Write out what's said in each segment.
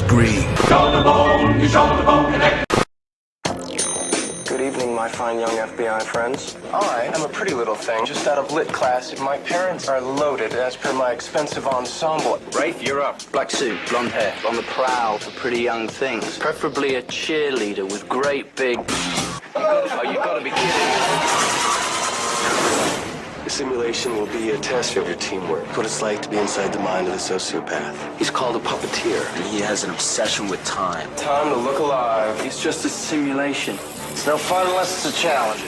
screen. Good evening, my fine young FBI friends. I am a pretty little thing, just out of lit class, and my parents are loaded as per my expensive ensemble. Rafe, you're up. Black suit, blonde hair, on the prowl for pretty young things. Preferably a cheerleader with great big... Oh, you gotta be kidding. The simulation will be a test of your teamwork. What it's like to be inside the mind of the sociopath. He's called a puppeteer, and he has an obsession with time. Time to look alive. It's just a simulation. It's no fun unless it's a challenge.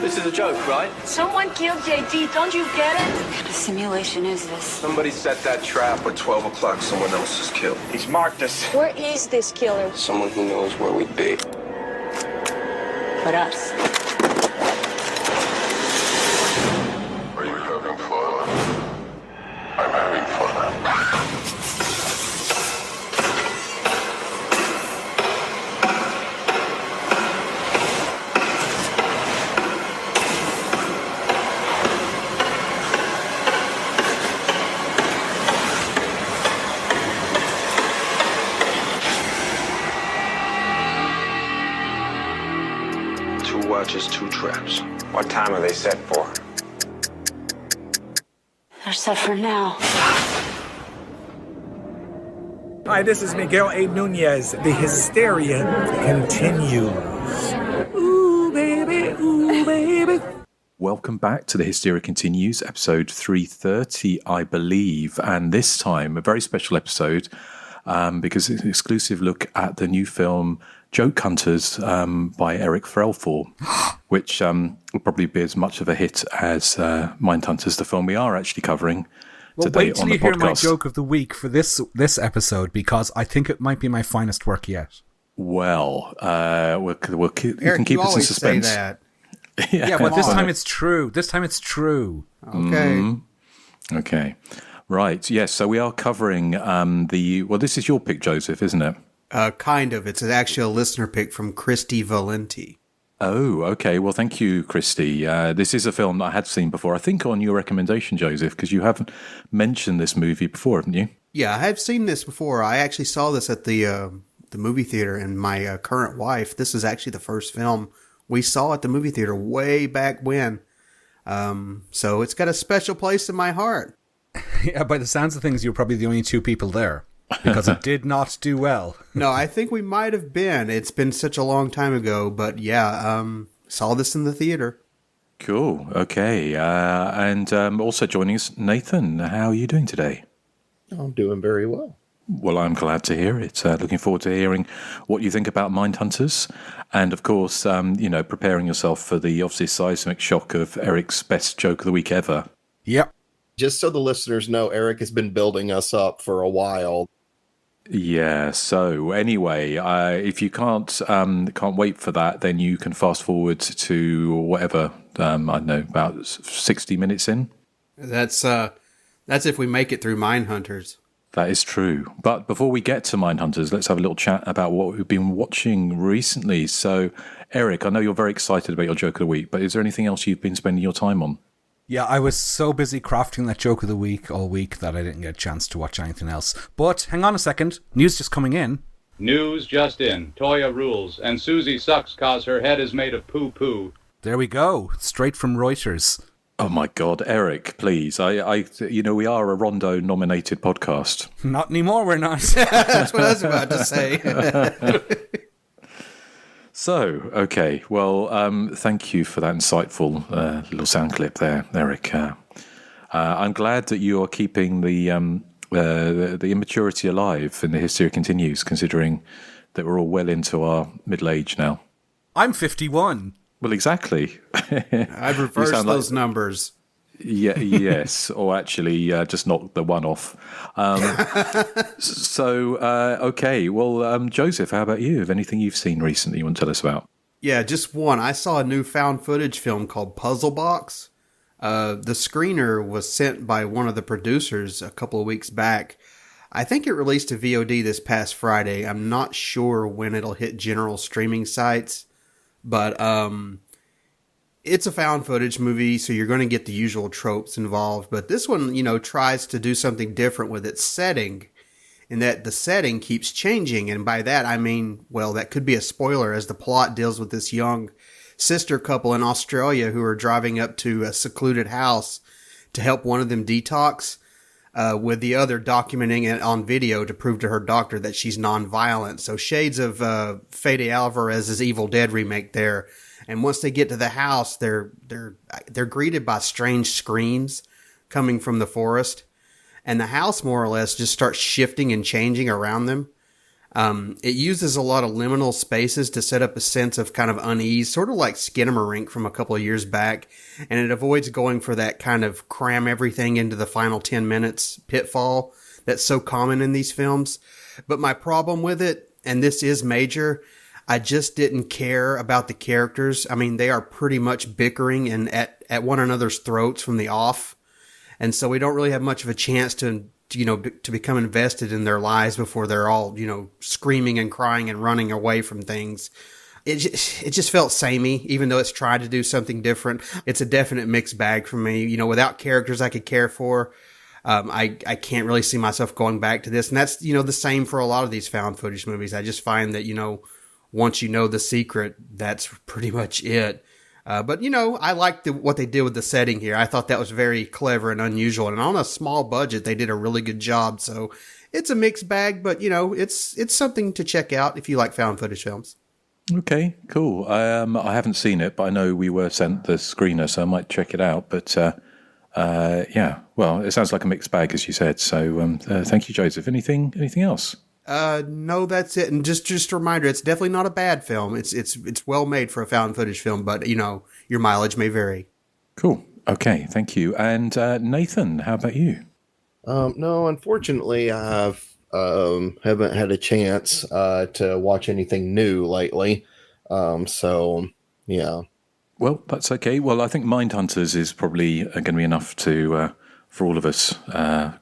This is a joke, right? Someone killed JT, don't you get it? What kind of simulation is this? Somebody set that trap at 12 o'clock. Someone else is killed. He's marked us. Where is this killer? Someone who knows where we'd be. But us. Are you having fun? I'm having fun. Two watches, two traps. What time are they set for? They're set for now. Hi, this is Miguel A. Nunez. The Hysteria continues. Ooh, baby, ooh, baby. Welcome back to the Hysteria Continues, episode 330, I believe. And this time, a very special episode because it's an exclusive look at the new film Joke Hunters by Erik, which will probably be as much of a hit as Mindhunters, the film we are actually covering today wait till on the you hear my podcast. joke of the week for this episode, because I think it might be my finest work yet. Well, you can Erik, keep you us in always suspense. say that. Yeah, but this time it's true. This time it's true. Okay. Okay. Right. Yes. So we are covering this is your pick, Joseph, isn't it? Kind of. It's actually a listener pick from Christy Valenti. Oh, okay. Well, thank you, Christy. This is a film that I had seen before, I think on your recommendation, Joseph, because you haven't mentioned this movie before, haven't you? Yeah, I have seen this before. I actually saw this at the movie theater, and my current wife, this is actually the first film we saw at the movie theater way back when. So it's got a special place in my heart. Yeah, by the sounds of things, you're probably the only two people there, because it did not do well. No, I think we might have been. It's been such a long time ago, but yeah, saw this in the theater. Cool. Okay. And also joining us, Nathan. How are you doing today? I'm doing very well. Well, I'm glad to hear it. Looking forward to hearing what you think about Mindhunters. And, of course, preparing yourself for the obviously seismic shock of Erik's best joke of the week ever. Yep. Just so the listeners know, Erik has been building us up for a while. Yeah, so anyway, if you can't wait for that, then you can fast forward to whatever, I don't know, about 60 minutes in. That's if we make it through Mindhunters. That is true. But before we get to Mindhunters, let's have a little chat about what we've been watching recently. So, Erik, I know you're very excited about your joke of the week, but is there anything else you've been spending your time on? Yeah, I was so busy crafting that joke of the week all week that I didn't get a chance to watch anything else. But hang on a second, news just coming in. News just in. Toya rules, and Susie sucks cause her head is made of poo-poo. There we go, straight from Reuters. Oh my God, Erik, please. We are a Rondo-nominated podcast. Not anymore, we're not. That's what I was about to say. So, okay, well, thank you for that insightful little sound clip there, Erik. I'm glad that you are keeping the immaturity alive in the Hysteria Continues, considering that we're all well into our middle age now. I'm 51. Well, exactly. I've reversed those numbers. Yeah, yes, or actually just knock the one off. Okay, well, Joseph, how about you? Have anything you've seen recently you want to tell us about? Yeah, just one. I saw a new found footage film called Puzzle Box. The screener was sent by one of the producers a couple of weeks back. I think it released to VOD this past Friday. I'm not sure when it'll hit general streaming sites, but it's a found footage movie, so you're going to get the usual tropes involved. But this one, tries to do something different with its setting, in that the setting keeps changing. And by that, I mean, well, that could be a spoiler, as the plot deals with this young sister couple in Australia who are driving up to a secluded house to help one of them detox, with the other documenting it on video to prove to her doctor that she's nonviolent. So shades of Fede Alvarez's Evil Dead remake there. And once they get to the house, they're greeted by strange screams coming from the forest, and the house more or less just starts shifting and changing around them. It uses a lot of liminal spaces to set up a sense of kind of unease, sort of like Skinamarink from a couple of years back, and it avoids going for that kind of cram everything into the final 10 minutes pitfall that's so common in these films. But my problem with it, and this is major, I just didn't care about the characters. I mean, they are pretty much bickering and at one another's throats from the off, and so we don't really have much of a chance to become invested in their lives before they're all, screaming and crying and running away from things. It just felt samey, even though it's tried to do something different. It's a definite mixed bag for me. Without characters I could care for, I can't really see myself going back to this. And that's, the same for a lot of these found footage movies. I just find that, once you know the secret, that's pretty much it. But I liked what they did with the setting here. I thought that was very clever and unusual. And on a small budget, they did a really good job. So it's a mixed bag, but it's something to check out if you like found footage films. Okay, cool. I haven't seen it, but I know we were sent the screener, so I might check it out. But yeah, well, it sounds like a mixed bag, as you said. So thank you, Joseph. Anything else? No, that's it. And just a reminder, it's definitely not a bad film. It's well made for a found footage film, but your mileage may vary. Cool. Okay, thank you. And Nathan, how about you? No, unfortunately, I haven't had a chance to watch anything new lately. So yeah. Well, that's okay. Well, I think Mindhunters is probably going to be enough to for all of us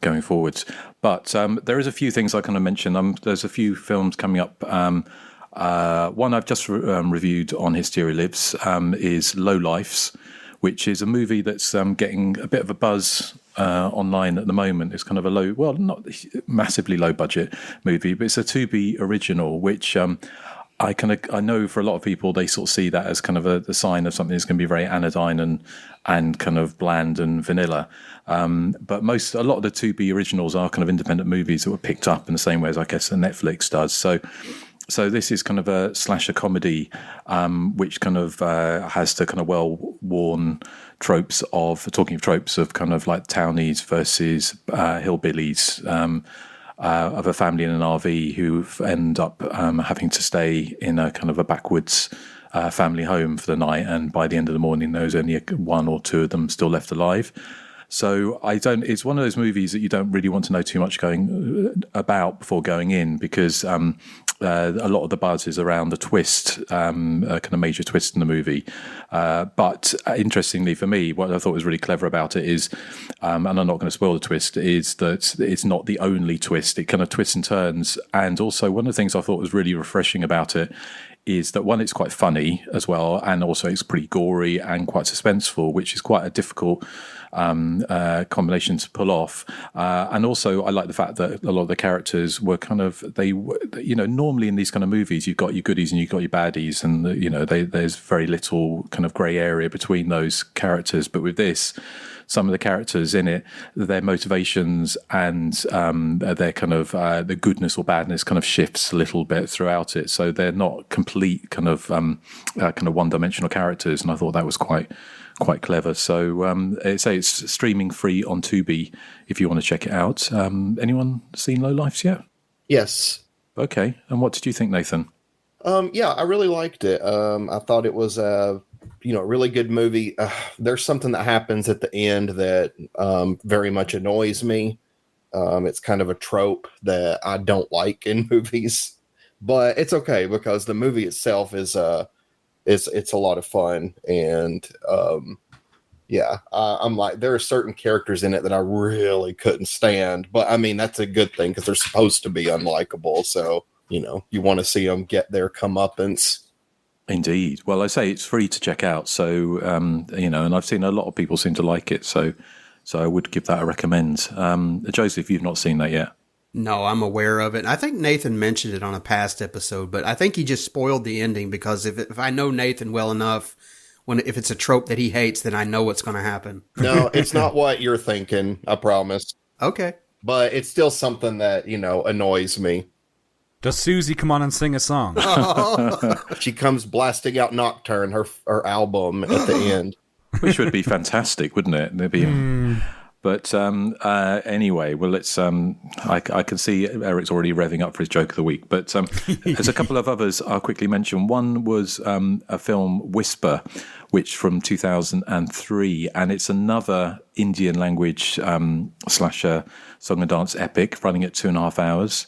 going forwards. But there is a few things I kind of mentioned. There's a few films coming up. One I've just reviewed on Hysteria Lives is Low Lifes, which is a movie that's getting a bit of a buzz online at the moment. It's kind of a low, well, not massively low budget movie, but it's a Tubi original, which I know for a lot of people, they sort of see that as kind of the sign of something that's going to be very anodyne and kind of bland and vanilla. But a lot of the Tubi originals are kind of independent movies that were picked up in the same way as I guess the Netflix does. So this is kind of a slasher comedy, which kind of has the kind of well-worn tropes of kind of like townies versus hillbillies, of a family in an RV who end up having to stay in a kind of a backwoods family home for the night, and by the end of the morning there's only one or two of them still left alive. So it's one of those movies that you don't really want to know too much about before going in, because a lot of the buzz is around the twist, a kind of major twist in the movie. But interestingly for me, what I thought was really clever about it is, and I'm not going to spoil the twist, is that it's not the only twist. It kind of twists and turns. And also one of the things I thought was really refreshing about it is that, one, it's quite funny as well, and also it's pretty gory and quite suspenseful, which is quite a difficult combination to pull off. And also I like the fact that a lot of the characters were kind of, normally in these kind of movies you've got your goodies and you've got your baddies, and there's very little kind of grey area between those characters. But with this, some of the characters in it, their motivations and their kind of the goodness or badness kind of shifts a little bit throughout it. So they're not complete kind of one-dimensional characters, and I thought that was quite clever. So it's streaming free on Tubi if you want to check it out. Anyone seen Low Lifes yet? Yes. Okay. And what did you think, Nathan? Yeah, I really liked it. I thought it was a really good movie. There's something that happens at the end that very much annoys me. It's kind of a trope that I don't like in movies, but it's okay because the movie itself is it's a lot of fun. And I'm like, there are certain characters in it that I really couldn't stand, but I mean, that's a good thing because they're supposed to be unlikable. So, you want to see them get their comeuppance. Indeed. Well, I say it's free to check out. So, and I've seen a lot of people seem to like it. So I would give that a recommend. Joseph, you've not seen that yet? No, I'm aware of it. I think Nathan mentioned it on a past episode, but I think he just spoiled the ending because if I know Nathan well enough, if it's a trope that he hates, then I know what's going to happen. No, it's not what you're thinking, I promise. Okay. But it's still something that, annoys me. Does Susie come on and sing a song? She comes blasting out Nocturne, her album, at the end. Which would be fantastic, wouldn't it? There'd be... But anyway, well, let's. I can see Eric's already revving up for his joke of the week. But there's a couple of others I'll quickly mention. One was a film, Whisper, which from 2003, and it's another Indian language slasher song and dance epic, running at 2.5 hours.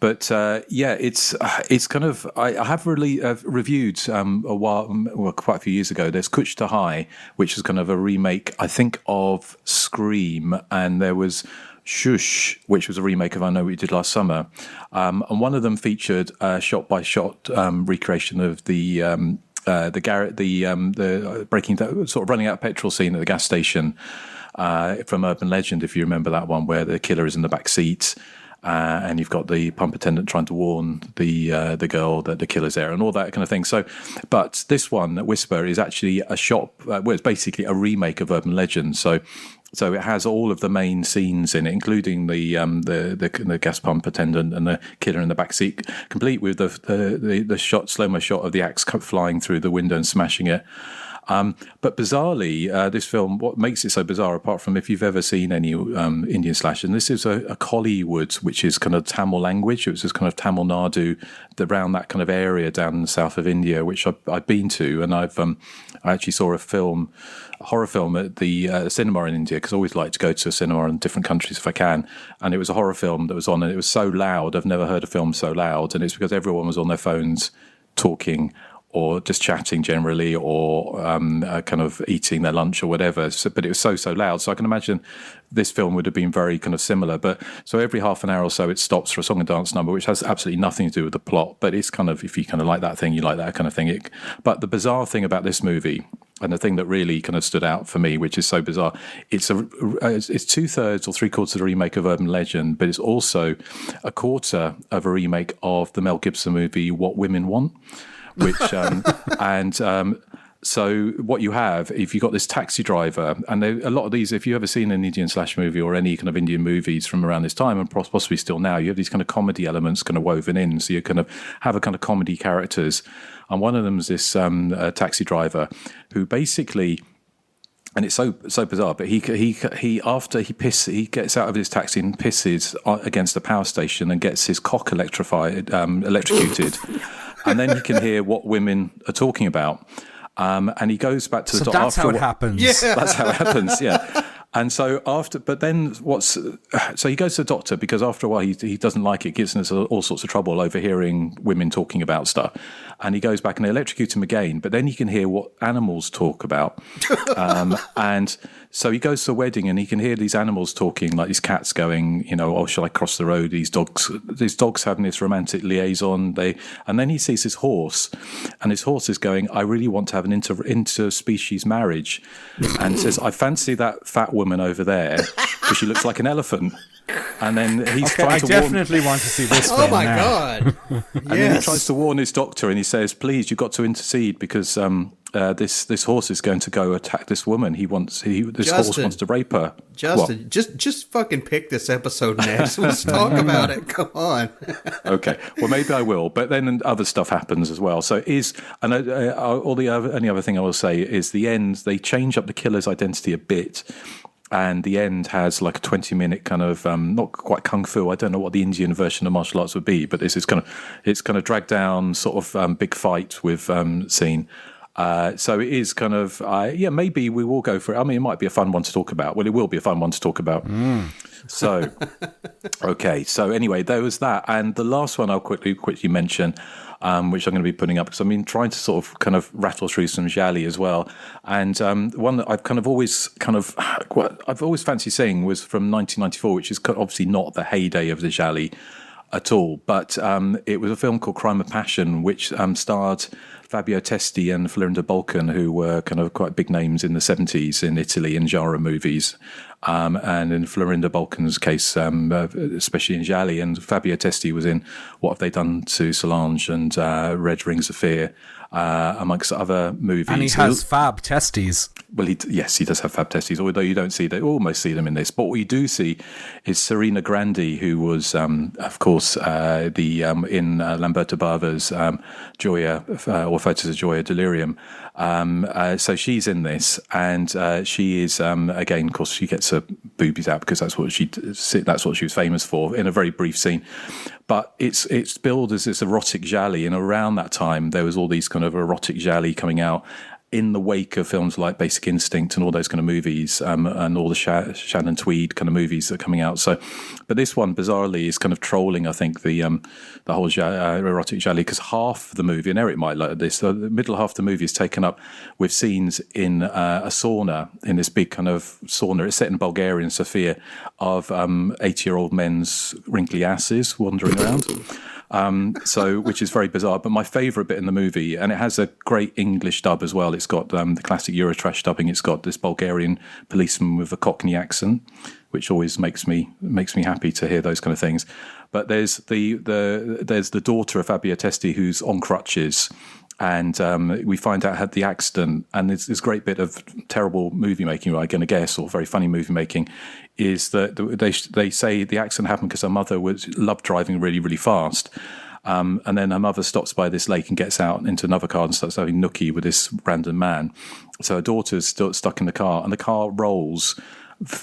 But it's kind of. I have really reviewed quite a few years ago. There's Kuch to High, which is kind of a remake, I think, of Scream, and there was Shush, which was a remake of I Know What You Did Last Summer, and one of them featured a shot-by-shot recreation of the breaking down, sort of running out of petrol scene at the gas station from Urban Legend, if you remember that one, where the killer is in the back seat. And you've got the pump attendant trying to warn the girl that the killer's there and all that kind of thing. So, but this one, Whisper, is actually a it's basically a remake of Urban Legend. So it has all of the main scenes in it, including the gas pump attendant and the killer in the back seat, complete with the slow-mo shot of the axe flying through the window and smashing it. But bizarrely, this film, what makes it so bizarre, apart from if you've ever seen any Indian slasher, and this is a Kollywood, which is kind of Tamil language. It was just kind of Tamil Nadu, around that kind of area down in the south of India, which I've been to, and I actually saw a horror film at the cinema in India, because I always like to go to a cinema in different countries if I can, and it was a horror film that was on, and it was so loud. I've never heard a film so loud, and it's because everyone was on their phones talking or just chatting generally, or kind of eating their lunch or whatever. But it was so loud. So I can imagine this film would have been very kind of similar. But so every half an hour or so, it stops for a song and dance number, which has absolutely nothing to do with the plot. But it's kind of, if you kind of like that thing, you like that kind of thing. But the bizarre thing about this movie, and the thing that really kind of stood out for me, which is so bizarre, it's 2/3 or 3/4 of a remake of Urban Legend, but it's also a quarter of a remake of the Mel Gibson movie What Women Want. Which so what you have, if you've got this taxi driver, and a lot of these, if you've ever seen an Indian slash movie or any kind of Indian movies from around this time, and possibly still now, you have these kind of comedy elements kind of woven in. So you kind of have a kind of comedy characters, and one of them is this taxi driver who basically. And it's so bizarre, but he after he gets out of his taxi and pisses against a power station and gets his cock electrocuted, and then he can hear what women are talking about, and he goes back to the doctor. That's how it happens. Yeah. That's how it happens. Yeah. And so so he goes to the doctor because after a while he doesn't like it, gives him all sorts of trouble overhearing women talking about stuff. And he goes back and they electrocute him again, but then he can hear what animals talk about. And so he goes to the wedding and he can hear these animals talking, like these cats going, oh, shall I cross the road? These dogs having this romantic liaison. And then he sees his horse, and his horse is going, I really want to have an interspecies marriage, and says, I fancy that fat woman over there because she looks like an elephant. And then he's trying to definitely want to see this film. Oh my God. And then he tries to warn his doctor, and he says, please, you've got to intercede because this horse is going to go attack this woman. This horse wants to rape her. Justin, just fucking pick this episode next. Let's talk about it. Come on. Okay. Well, maybe I will. But then other stuff happens as well. So only other thing I will say is the end. They change up the killer's identity a bit. And the end has like a 20-minute kind of not quite kung fu. I don't know what the Indian version of martial arts would be, but this is kind of dragged down sort of big fight with scene. So it is kind of maybe we will go for it. I mean, it might be a fun one to talk about. Well, it will be a fun one to talk about. So okay. So anyway, there was that, and the last one I'll quickly mention. Which I'm going to be putting up because I've been trying to sort of kind of rattle through some Jali as well. And one that I've always fancied seeing was from 1994, which is obviously not the heyday of the Jali at all. But it was a film called Crime of Passion, which starred Fabio Testi and Florinda Balkan, who were kind of quite big names in the 70s in Italy in genre movies. And in Florinda Balkan's case, especially in Jali, and Fabio Testi was in What Have They Done to Solange and Red Rings of Fear, amongst other movies. And he has fab testes. Well, he does have fab testes, although you don't see almost see them in this. But what you do see is Serena Grandi, who was, of course, in Lamberto Bava's Gioia, or Photos of Gioia Delirium. So she's in this, and she is again, of course, she gets her boobies out because that's what she was famous for in a very brief scene. But it's billed as this erotic gialli, and around that time there was all these kind of erotic gialli coming out in the wake of films like Basic Instinct and all those kind of movies, and all the Shannon Tweed kind of movies that are coming out. So, but this one bizarrely is kind of trolling, I think, the whole erotic gialli, because half the movie, and Erik might like this, the middle half of the movie is taken up with scenes in a sauna, in this big kind of sauna. It's set in Bulgaria, in Sofia, of 80-year-old men's wrinkly asses wandering around. Which is very bizarre. But my favourite bit in the movie, and it has a great English dub as well. It's got the classic Eurotrash dubbing. It's got this Bulgarian policeman with a Cockney accent, which always makes me happy to hear those kind of things. But there's the daughter of Fabio Testi who's on crutches. And we find out had the accident, and this great bit of terrible movie making, I'm going to guess, or very funny movie making, is that they say the accident happened because her mother loved driving really, really fast. And then her mother stops by this lake and gets out into another car and starts having nookie with this random man. So her daughter's still stuck in the car, and the car rolls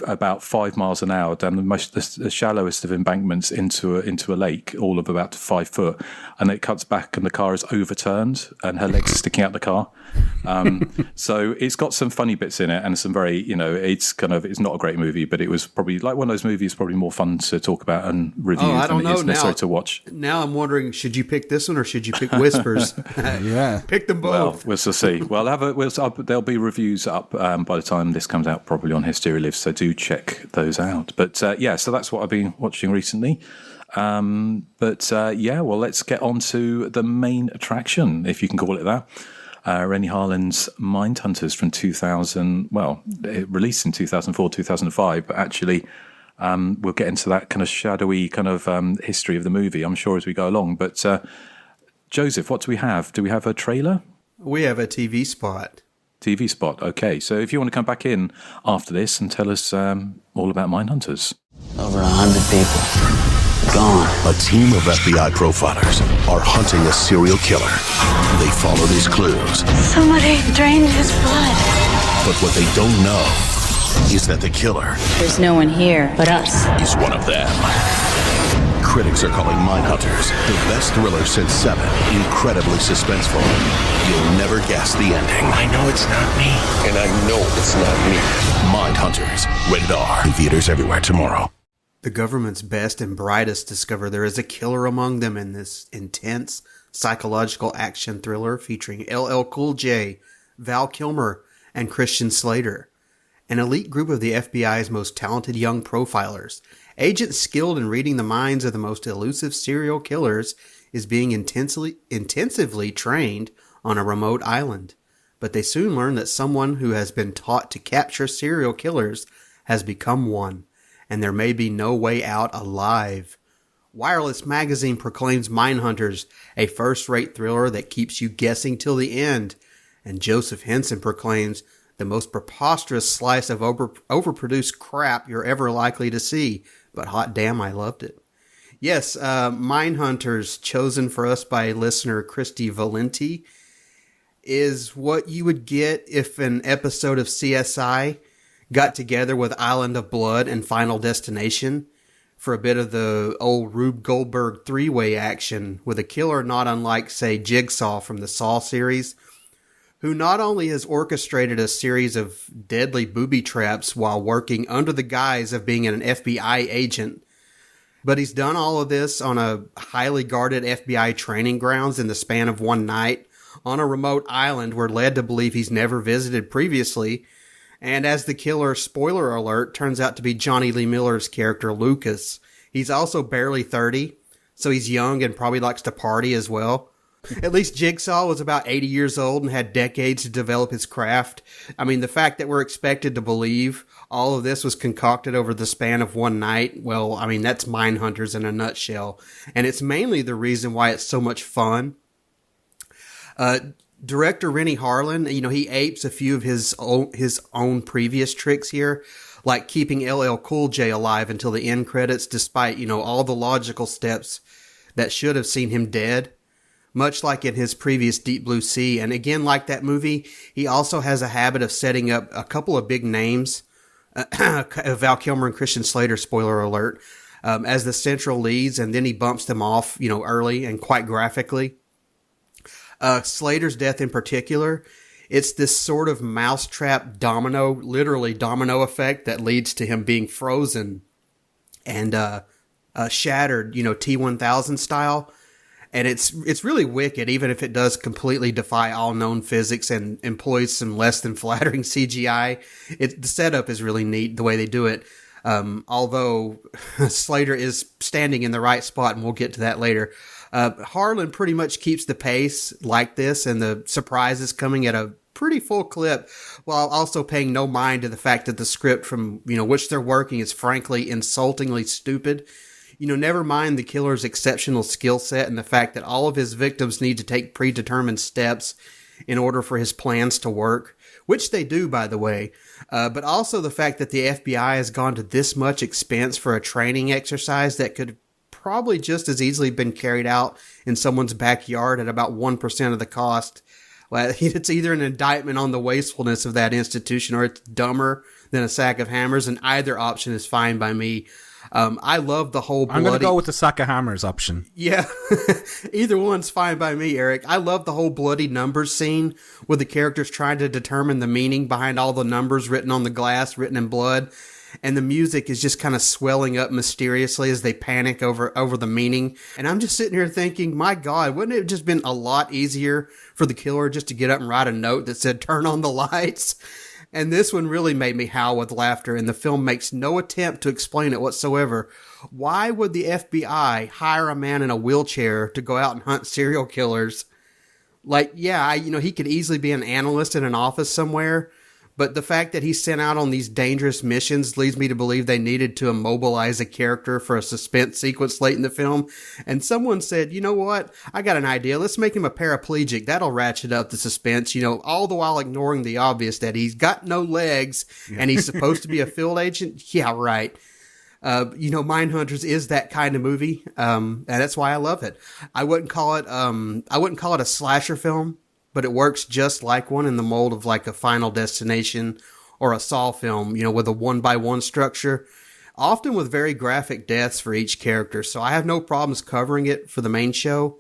about 5 miles an hour down the shallowest of embankments into a lake, all of about 5 foot, and it cuts back and the car is overturned and her legs are sticking out the car. So it's got some funny bits in it and some very, it's not a great movie, but it was probably like one of those movies, probably more fun to talk about and review than it is necessary to watch. Now I'm wondering, should you pick this one or should you pick Whispers? Yeah, pick them both. Well, we'll see. There'll be reviews up by the time this comes out, probably on Hysteria Lives. So do check those out. But so that's what I've been watching recently. Let's get on to the main attraction, if you can call it that. Rennie Harlin's Mindhunters from 2000. Well, it released in 2004, 2005, but actually we'll get into that kind of shadowy kind of history of the movie, I'm sure, as we go along. But Joseph, what do we have? Do we have a trailer? We have a TV spot. TV spot. Okay, so if you want to come back in after this and tell us all about Mindhunters. Over 100 people. Gone. A team of FBI profilers are hunting a serial killer. They follow these clues. Somebody drained his blood. But what they don't know is that the killer... There's no one here but us. ...is one of them. Critics are calling Mindhunters the best thriller since Seven. Incredibly suspenseful. You'll never guess the ending. I know it's not me. And I know it's not me. Mindhunters. Rated R. In theaters everywhere tomorrow. The government's best and brightest discover there is a killer among them in this intense psychological action thriller featuring LL Cool J, Val Kilmer, and Christian Slater. An elite group of the FBI's most talented young profilers, agents skilled in reading the minds of the most elusive serial killers, is being intensively trained on a remote island. But they soon learn that someone who has been taught to capture serial killers has become one, and there may be no way out alive. Wireless Magazine proclaims Mindhunters a first-rate thriller that keeps you guessing till the end, and Joseph Henson proclaims the most preposterous slice of overproduced crap you're ever likely to see, but hot damn, I loved it. Yes, Mindhunters, chosen for us by listener Christy Valenti, is what you would get if an episode of CSI got together with Island of Blood and Final Destination for a bit of the old Rube Goldberg three-way action with a killer not unlike, say, Jigsaw from the Saw series, who not only has orchestrated a series of deadly booby traps while working under the guise of being an FBI agent, but he's done all of this on a highly guarded FBI training grounds in the span of one night on a remote island we're led to believe he's never visited previously. And as the killer, spoiler alert, turns out to be Johnny Lee Miller's character Lucas. He's also barely 30, so he's young and probably likes to party as well. At least Jigsaw was about 80 years old and had decades to develop his craft. I mean, the fact that we're expected to believe all of this was concocted over the span of one night, well, I mean, that's Mindhunters in a nutshell. And it's mainly the reason why it's so much fun. Director Rennie Harlan, he apes a few of his own previous tricks here, like keeping LL Cool J alive until the end credits, despite, all the logical steps that should have seen him dead. Much like in his previous Deep Blue Sea. And again, like that movie, he also has a habit of setting up a couple of big names, Val Kilmer and Christian Slater, spoiler alert, as the central leads, and then he bumps them off, early and quite graphically. Slater's death in particular, it's this sort of mousetrap literally domino effect that leads to him being frozen and shattered, T-1000 style. And it's really wicked, even if it does completely defy all known physics and employs some less than flattering CGI. The setup is really neat, the way they do it. Although Slater is standing in the right spot, and we'll get to that later. Harlan pretty much keeps the pace like this, and the surprises coming at a pretty full clip, while also paying no mind to the fact that the script from, which they're working is frankly insultingly stupid. Never mind the killer's exceptional skill set and the fact that all of his victims need to take predetermined steps in order for his plans to work, which they do, by the way. But also the fact that the FBI has gone to this much expense for a training exercise that could probably just as easily been carried out in someone's backyard at about 1% of the cost. Well, it's either an indictment on the wastefulness of that institution, or it's dumber than a sack of hammers, and either option is fine by me. I love the whole bloody... I'm going to go with the sack of hammers option. Yeah, either one's fine by me, Eric. I love the whole bloody numbers scene with the characters trying to determine the meaning behind all the numbers written on the glass, written in blood. And the music is just kind of swelling up mysteriously as they panic over the meaning. And I'm just sitting here thinking, my God, wouldn't it have just been a lot easier for the killer just to get up and write a note that said, "Turn on the lights"? And this one really made me howl with laughter, and the film makes no attempt to explain it whatsoever. Why would the FBI hire a man in a wheelchair to go out and hunt serial killers? Like, yeah, he could easily be an analyst in an office somewhere, but the fact that he's sent out on these dangerous missions leads me to believe they needed to immobilize a character for a suspense sequence late in the film. And someone said, you know what? I got an idea. Let's make him a paraplegic. That'll ratchet up the suspense, all the while ignoring the obvious that he's got no legs and he's supposed to be a field agent. Yeah, right. Mindhunters is that kind of movie. And that's why I love it. I wouldn't call it a slasher film, but it works just like one in the mold of like a Final Destination or a Saw film, with a 1-by-1 structure, often with very graphic deaths for each character. So I have no problems covering it for the main show.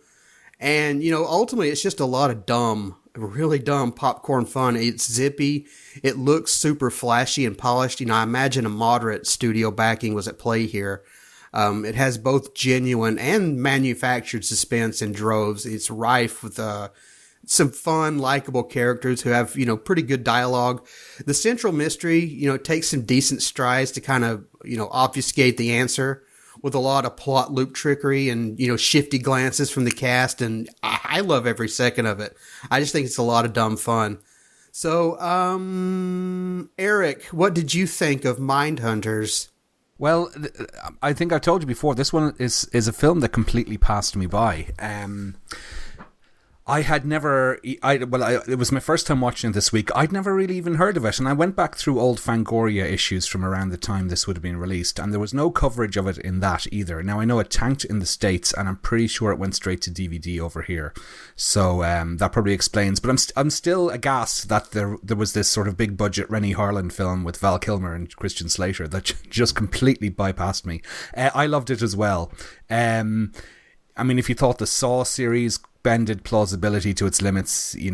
And, ultimately it's just a lot of really dumb popcorn fun. It's zippy. It looks super flashy and polished. I imagine a moderate studio backing was at play here. It has both genuine and manufactured suspense in droves. It's rife with, some fun, likable characters who have, pretty good dialogue. The central mystery, takes some decent strides to kind of, obfuscate the answer with a lot of plot loop trickery and, shifty glances from the cast. And I love every second of it. I just think it's a lot of dumb fun. So, Erik, what did you think of Mindhunters? Well, I think I've told you before, this one is a film that completely passed me by. It was my first time watching it this week. I'd never really even heard of it, and I went back through old Fangoria issues from around the time this would have been released, and there was no coverage of it in that either. Now, I know it tanked in the States, and I'm pretty sure it went straight to DVD over here, so that probably explains. But I'm still aghast that there was this sort of big budget Rennie Harlan film with Val Kilmer and Christian Slater that just completely bypassed me. I loved it as well. If you thought the Saw series bended plausibility to its limits, you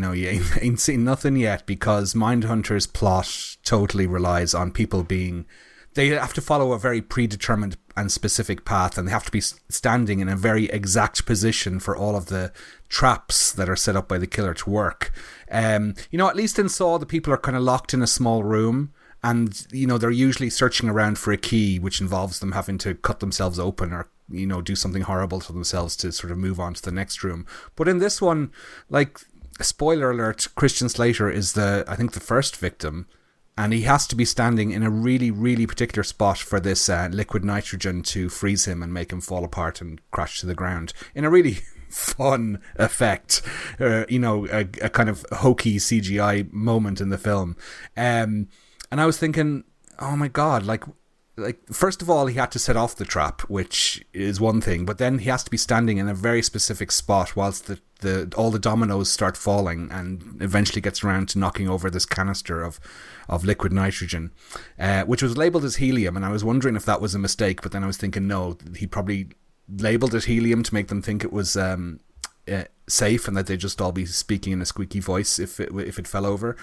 ain't seen nothing yet, because Mindhunter's plot totally relies on people they have to follow a very predetermined and specific path, and they have to be standing in a very exact position for all of the traps that are set up by the killer to work. At least in Saw, the people are kind of locked in a small room, and they're usually searching around for a key, which involves them having to cut themselves open or do something horrible to themselves to sort of move on to the next room. But in this one, like, spoiler alert, Christian Slater is I think the first victim, and he has to be standing in a really, really particular spot for this liquid nitrogen to freeze him and make him fall apart and crash to the ground in a really fun effect, a kind of hokey CGI moment in the film. And I was thinking, oh my God, like first of all, he had to set off the trap, which is one thing, but then he has to be standing in a very specific spot whilst all the dominoes start falling, and eventually gets around to knocking over this canister of liquid nitrogen, which was labelled as helium, and I was wondering if that was a mistake, but then I was thinking, no, he probably labelled it helium to make them think it was safe, and that they'd just all be speaking in a squeaky voice if it fell over.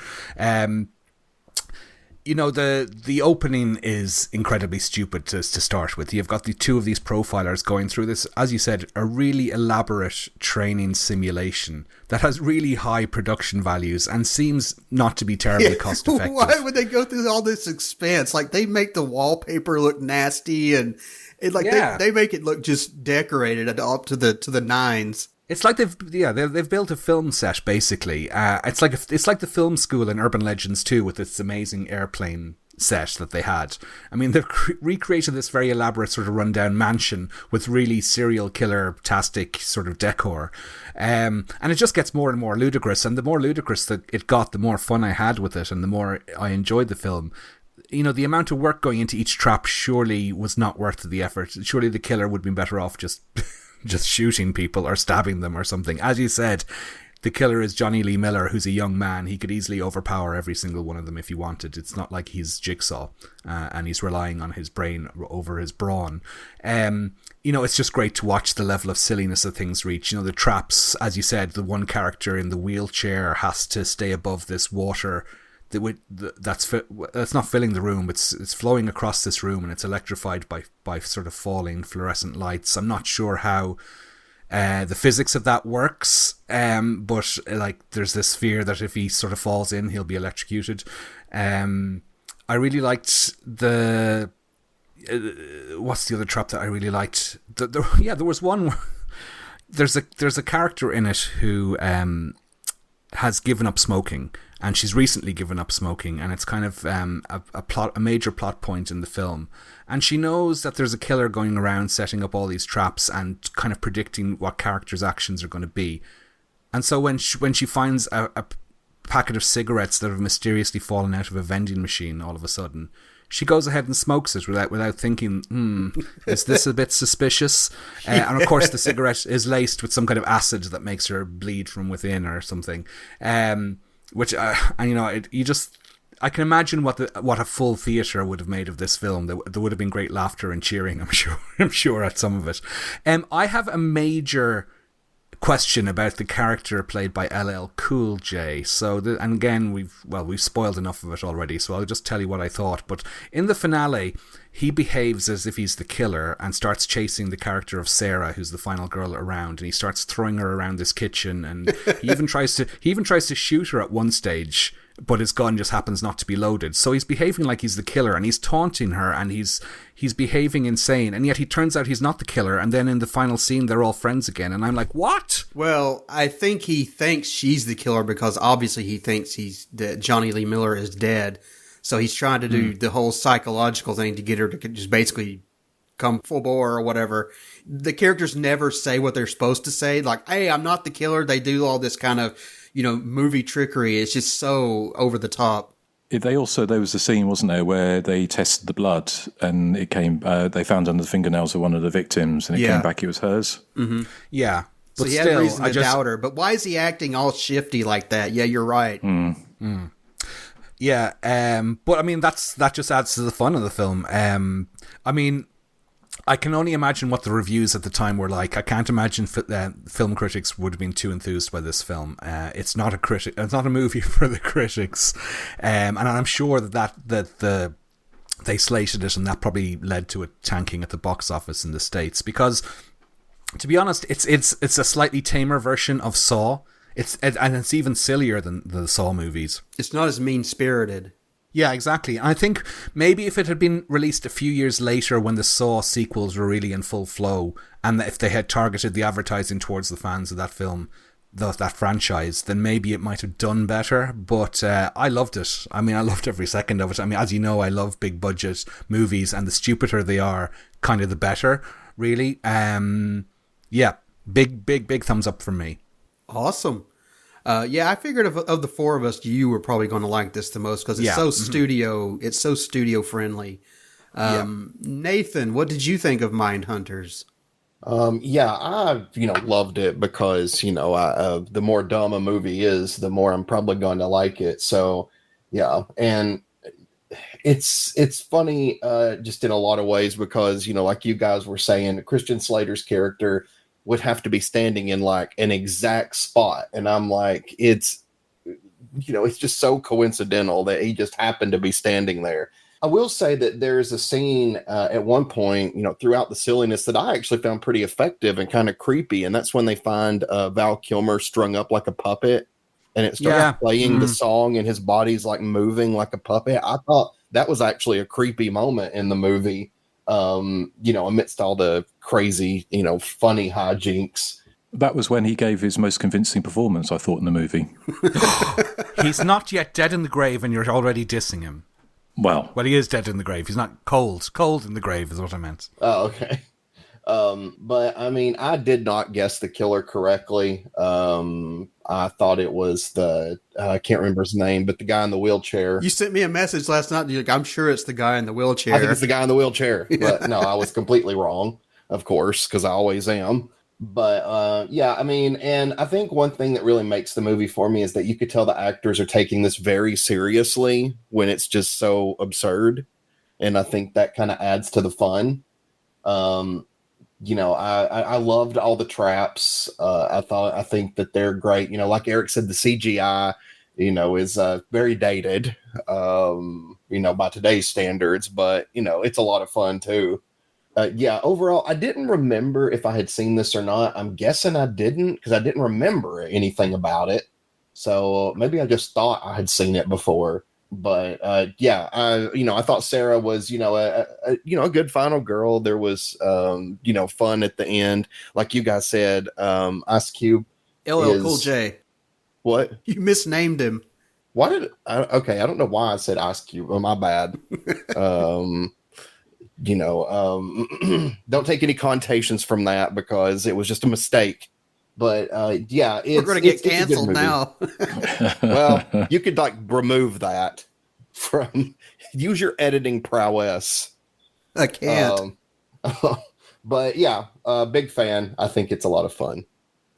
The opening is incredibly stupid to start with. You've got the two of these profilers going through this, as you said, a really elaborate training simulation that has really high production values and seems not to be terribly cost effective. Why would they go through all this expense? Like, they make the wallpaper look nasty, and they make it look just decorated up to the nines. It's like they've built a film set, basically. It's like the film school in Urban Legends 2 with its amazing airplane set that they had. I mean, they've recreated this very elaborate sort of rundown mansion with really serial killer-tastic sort of decor. And it just gets more and more ludicrous. And the more ludicrous that it got, the more fun I had with it and the more I enjoyed the film. The amount of work going into each trap surely was not worth the effort. Surely the killer would have been better off just shooting people or stabbing them or something. As you said, the killer is Johnny Lee Miller, who's a young man. He could easily overpower every single one of them if he wanted. It's not like he's Jigsaw and he's relying on his brain over his brawn. It's just great to watch the level of silliness that things reach. The traps, as you said, the one character in the wheelchair has to stay above this water that's not filling the room. It's flowing across this room, and it's electrified by sort of falling fluorescent lights. I'm not sure how the physics of that works, but like, there's this fear that if he sort of falls in, he'll be electrocuted. I really liked what's the other trap that I really liked? There was one where there's a character in it who has given up smoking, and she's recently given up smoking, and it's kind of a major plot point in the film. And she knows that there's a killer going around setting up all these traps and kind of predicting what characters' actions are going to be. And so when she finds a packet of cigarettes that have mysteriously fallen out of a vending machine all of a sudden, she goes ahead and smokes it without thinking, is this a bit suspicious? And of course the cigarette is laced with some kind of acid that makes her bleed from within or something. I can imagine what a full theatre would have made of this film. There would have been great laughter and cheering, I'm sure at some of it. I have a major question about the character played by LL Cool J. And again, we've spoiled enough of it already, so I'll just tell you what I thought. But in the finale, he behaves as if he's the killer and starts chasing the character of Sarah, who's the final girl around, and he starts throwing her around this kitchen, and he even tries to shoot her at one stage, but his gun just happens not to be loaded. So he's behaving like he's the killer, and he's taunting her, and he's behaving insane, and yet he turns out he's not the killer, and then in the final scene they're all friends again, and I'm like, what? Well, I think he thinks she's the killer because obviously he thinks that Johnny Lee Miller is dead. So he's trying to do the whole psychological thing to get her to just basically come full bore or whatever. The characters never say what they're supposed to say. Like, hey, I'm not the killer. They do all this kind of, movie trickery. It's just so over the top. There was a scene, wasn't there, where they tested the blood and it came, they found under the fingernails of one of the victims and it came back, it was hers. Mm-hmm. Yeah. But so he had reason to doubt her. But why is he acting all shifty like that? Yeah, you're right. Yeah, but I mean, that just adds to the fun of the film. I mean, I can only imagine what the reviews at the time were like. I can't imagine film critics would have been too enthused by this film. It's not a movie for the critics, and I'm sure that they slated it, and that probably led to it tanking at the box office in the States. Because, to be honest, it's a slightly tamer version of Saw. It's even sillier than the Saw movies. It's not as mean-spirited. Yeah, exactly. And I think maybe if it had been released a few years later when the Saw sequels were really in full flow, and if they had targeted the advertising towards the fans of that film, that franchise, then maybe it might have done better. But I loved it. I mean, I loved every second of it. I mean, as you know, I love big budget movies, and the stupider they are, kind of the better, really. Yeah, big thumbs up from me. Awesome. Yeah, I figured of the four of us, you were probably going to like this the most because it's so studio. It's so studio friendly. Nathan, what did you think of Mindhunters? I loved it because the more dumb a movie is, the more I'm probably going to like it. So yeah, and it's funny just in a lot of ways because like you guys were saying, Christian Slater's character would have to be standing in like an exact spot, and I'm like, it's just so coincidental that he just happened to be standing there. I will say that there's a scene at one point, throughout the silliness that I actually found pretty effective and kind of creepy. And that's when they find Val Kilmer strung up like a puppet and it starts playing the song and his body's like moving like a puppet. I thought that was actually a creepy moment in the movie, amidst all the crazy, funny hijinks. That was when he gave his most convincing performance, I thought, in the movie. He's not yet dead in the grave and you're already dissing him. Well, he is dead in the grave. He's not cold. Cold in the grave is what I meant. Oh, okay. But I mean, I did not guess the killer correctly. I thought it was I can't remember his name, but the guy in the wheelchair. You sent me a message last night. You're like, I'm sure it's the guy in the wheelchair. I think it's the guy in the wheelchair. But no, I was completely wrong, of course, because I always am. But I mean, and I think one thing that really makes the movie for me is that you could tell the actors are taking this very seriously when it's just so absurd. And I think that kind of adds to the fun. I loved all the traps. I think that they're great. Like Erik said, the CGI, is very dated, by today's standards, but it's a lot of fun too. Overall, I didn't remember if I had seen this or not. I'm guessing I didn't because I didn't remember anything about it. So maybe I just thought I had seen it before. But I thought Sarah was, a good final girl. There was, fun at the end. Like you guys said, Ice Cube. LL Cool J. What? You misnamed him. Why I don't know why I said Ice Cube. Oh, my bad. Don't take any connotations from that because it was just a mistake. But we're going to get canceled now. Well, you could remove that use your editing prowess. I can't. But big fan. I think it's a lot of fun.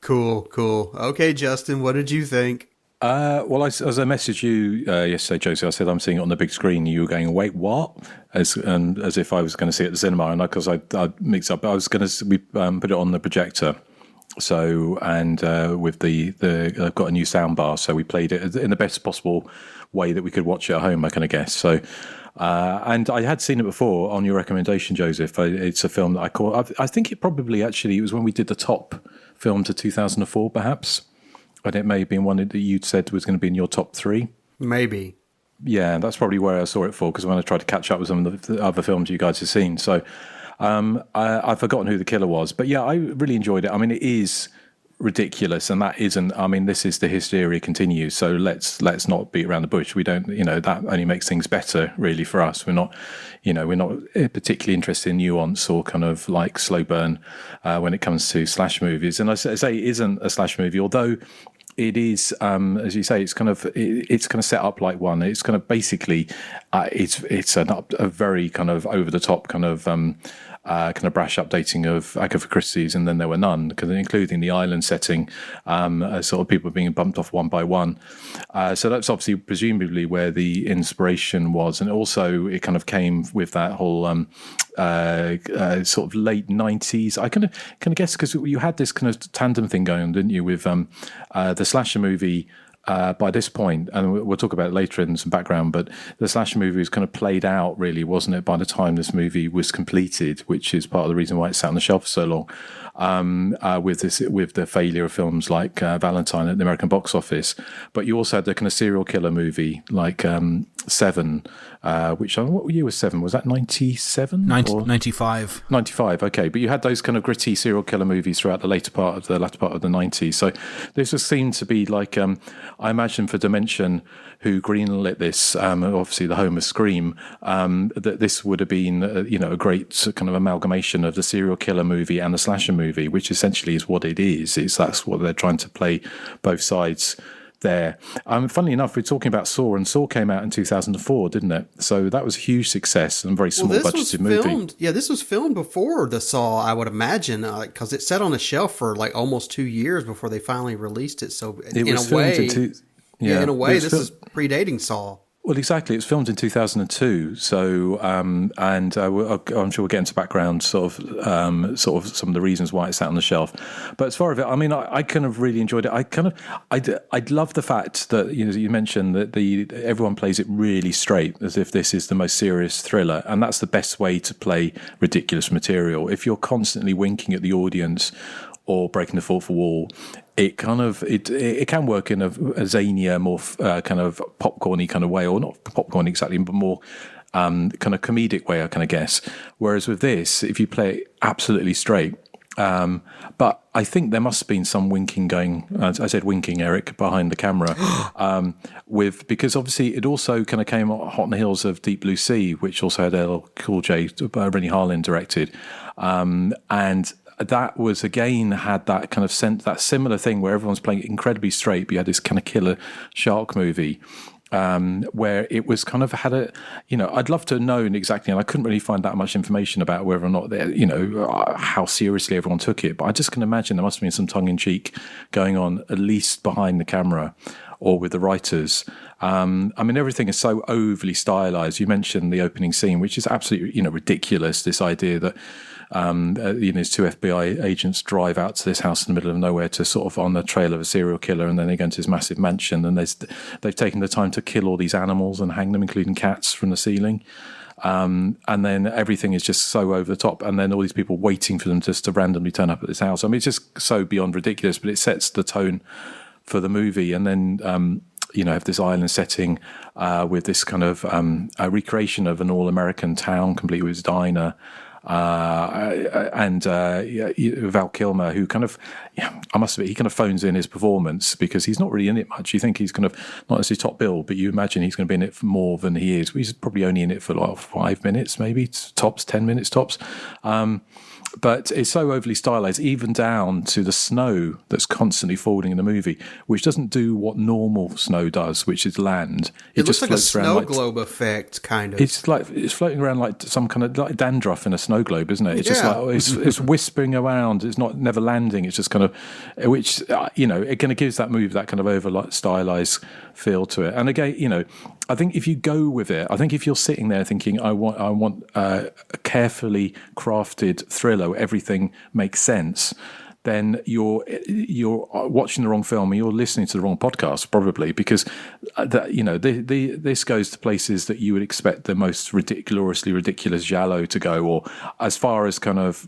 Cool. Okay, Justin, what did you think? Well, as I messaged you yesterday, Josie, I said I'm seeing it on the big screen. You were going, wait, what? As if I was going to see it at the cinema, and because I mixed up, we put it on the projector. So with I've got a new sound bar, so we played it in the best possible way that we could watch it at home, I kind of guess. So, and I had seen it before on your recommendation, Joseph. It's a film that I caught. I think it was when we did the top film to 2004, perhaps. And it may have been one that you'd said was going to be in your top 3. Maybe. Yeah, that's probably where I saw it for, because when I tried to catch up with some of the other films you guys have seen. So I've forgotten who the killer was. But yeah, I really enjoyed it. I mean, it is ridiculous, and that isn't, I mean, this is the Hysteria continues. So let's not beat around the bush. We don't, that only makes things better, really, for us. We're not particularly interested in nuance or kind of like slow burn when it comes to slash movies. And I say it isn't a slash movie, although it is, as you say, it's kind of set up like one. It's kind of basically, it's a very kind of over the top kind of brash updating of Agatha Christie's, and then there were none, including the island setting, sort of people being bumped off one by one. So that's obviously presumably where the inspiration was, and also it kind of came with that whole sort of late 90s. I kind of guess because you had this kind of tandem thing going on, didn't you, with the slasher movie. By this point, and we'll talk about it later in some background, but the slasher movie was kind of played out, really, wasn't it, by the time this movie was completed, which is part of the reason why it sat on the shelf for so long. with the failure of films like Valentine at the American box office. But you also had the kind of serial killer movie like Seven, which what year was Seven? Was that 97? 95. 95. Okay, but you had those kind of gritty serial killer movies throughout the latter part of the 90s. So this just seemed to be like I imagine for Dimension, who greenlit this, obviously the home of Scream, that this would have been a great kind of amalgamation of the serial killer movie and the slasher movie, which essentially is what it is. That's what they're trying to play both sides there. Funnily enough, we're talking about Saw, and Saw came out in 2004, didn't it? So that was a huge success and very small budgeted movie. Yeah, this was filmed before the Saw, I would imagine, because it sat on a shelf for like almost 2 years before they finally released it. So in a way, this is predating Saw. Well, exactly. It was filmed in 2002, so I'm sure we'll get into background, sort of some of the reasons why it sat on the shelf. But as far as it, I mean, I kind of really enjoyed it. I'd love the fact that you mentioned that everyone plays it really straight, as if this is the most serious thriller, and that's the best way to play ridiculous material. If you're constantly winking at the audience or breaking the fourth wall, it kind of it can work in a zanier, more kind of popcorny kind of way, or not popcorn exactly, but more kind of comedic way, I kind of guess. Whereas with this, if you play it absolutely straight, but I think there must have been some winking going. I said winking, Erik, behind the camera, because obviously it also kind of came hot on the heels of Deep Blue Sea, which also had LL Cool J, Rennie Harlin directed, and that was again had that kind of that similar thing where everyone's playing it incredibly straight, but you had this kind of killer shark movie where it was kind of had a, I'd love to have known exactly, and I couldn't really find that much information about whether or not how seriously everyone took it, but I just can imagine there must have been some tongue-in-cheek going on, at least behind the camera or with the writers. I mean, everything is so overly stylized. You mentioned the opening scene, which is absolutely, ridiculous. This idea that, these two FBI agents drive out to this house in the middle of nowhere to sort of on the trail of a serial killer, and then they go into this massive mansion, and they've taken the time to kill all these animals and hang them, including cats, from the ceiling. And then everything is just so over the top, and then all these people waiting for them just to randomly turn up at this house. I mean, it's just so beyond ridiculous, but it sets the tone for the movie. And then have this island setting with this kind of a recreation of an all-American town, complete with its diner, and Val Kilmer, who kind of, I must admit, he kind of phones in his performance because he's not really in it much. You think he's kind of not necessarily top bill, but you imagine he's going to be in it for more than he is. He's probably only in it for like 5 minutes, maybe tops, 10 minutes tops. But it's so overly stylized, even down to the snow that's constantly falling in the movie, which doesn't do what normal snow does, which is land. It looks like a snow globe effect, kind of. It's floating around like some kind of like dandruff in a snow globe, isn't it? It's just like it's whispering around. It's never landing. It's just kind of, which it kind of gives that movie that kind of over stylized feel to it. And again, I think if you go with it, I think if you're sitting there thinking, I want a carefully crafted thriller where everything makes sense, then you're watching the wrong film, and you're listening to the wrong podcast probably, because this goes to places that you would expect the most ridiculously ridiculous giallo to go, or as far as kind of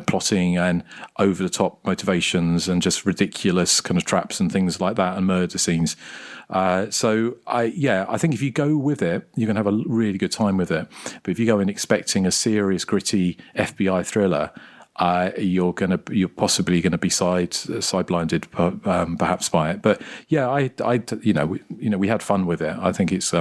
plotting and over the top motivations and just ridiculous kind of traps and things like that and murder scenes. So I think if you go with it, you're going to have a really good time with it. But if you go in expecting a serious, gritty FBI thriller, you're possibly going to be side-blinded perhaps by it. But yeah, we had fun with it. I think it's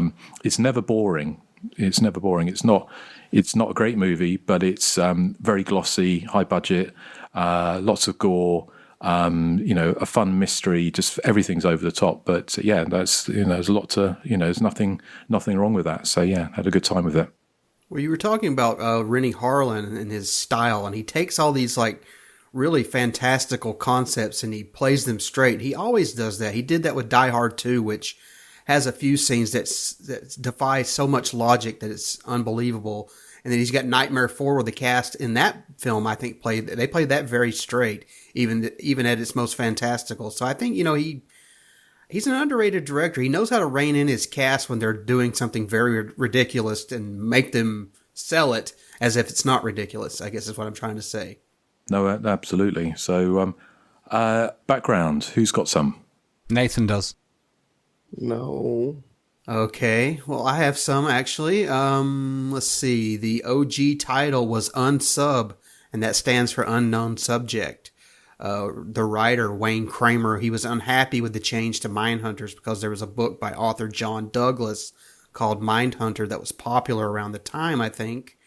never boring. It's never boring. It's not a great movie, but it's very glossy, high budget, lots of gore. A fun mystery, just everything's over the top. But that's there's a lot to there's nothing wrong with that. So had a good time with it. Well, you were talking about Rennie Harlin and his style, and he takes all these like really fantastical concepts and he plays them straight. He always does that. He did that with Die Hard 2, which has a few scenes that defy so much logic that it's unbelievable. And then he's got Nightmare 4, where the cast in that film, I think, played that very straight, even at its most fantastical. So I think, he's an underrated director. He knows how to rein in his cast when they're doing something very ridiculous and make them sell it as if it's not ridiculous, I guess is what I'm trying to say. No, absolutely. So, background. Who's got some? Nathan does. No. Okay, well, I have some actually. Let's see. The OG title was Unsub, and that stands for Unknown Subject. The writer, Wayne Kramer, he was unhappy with the change to Mindhunters because there was a book by author John Douglas called Mindhunter that was popular around the time, I think.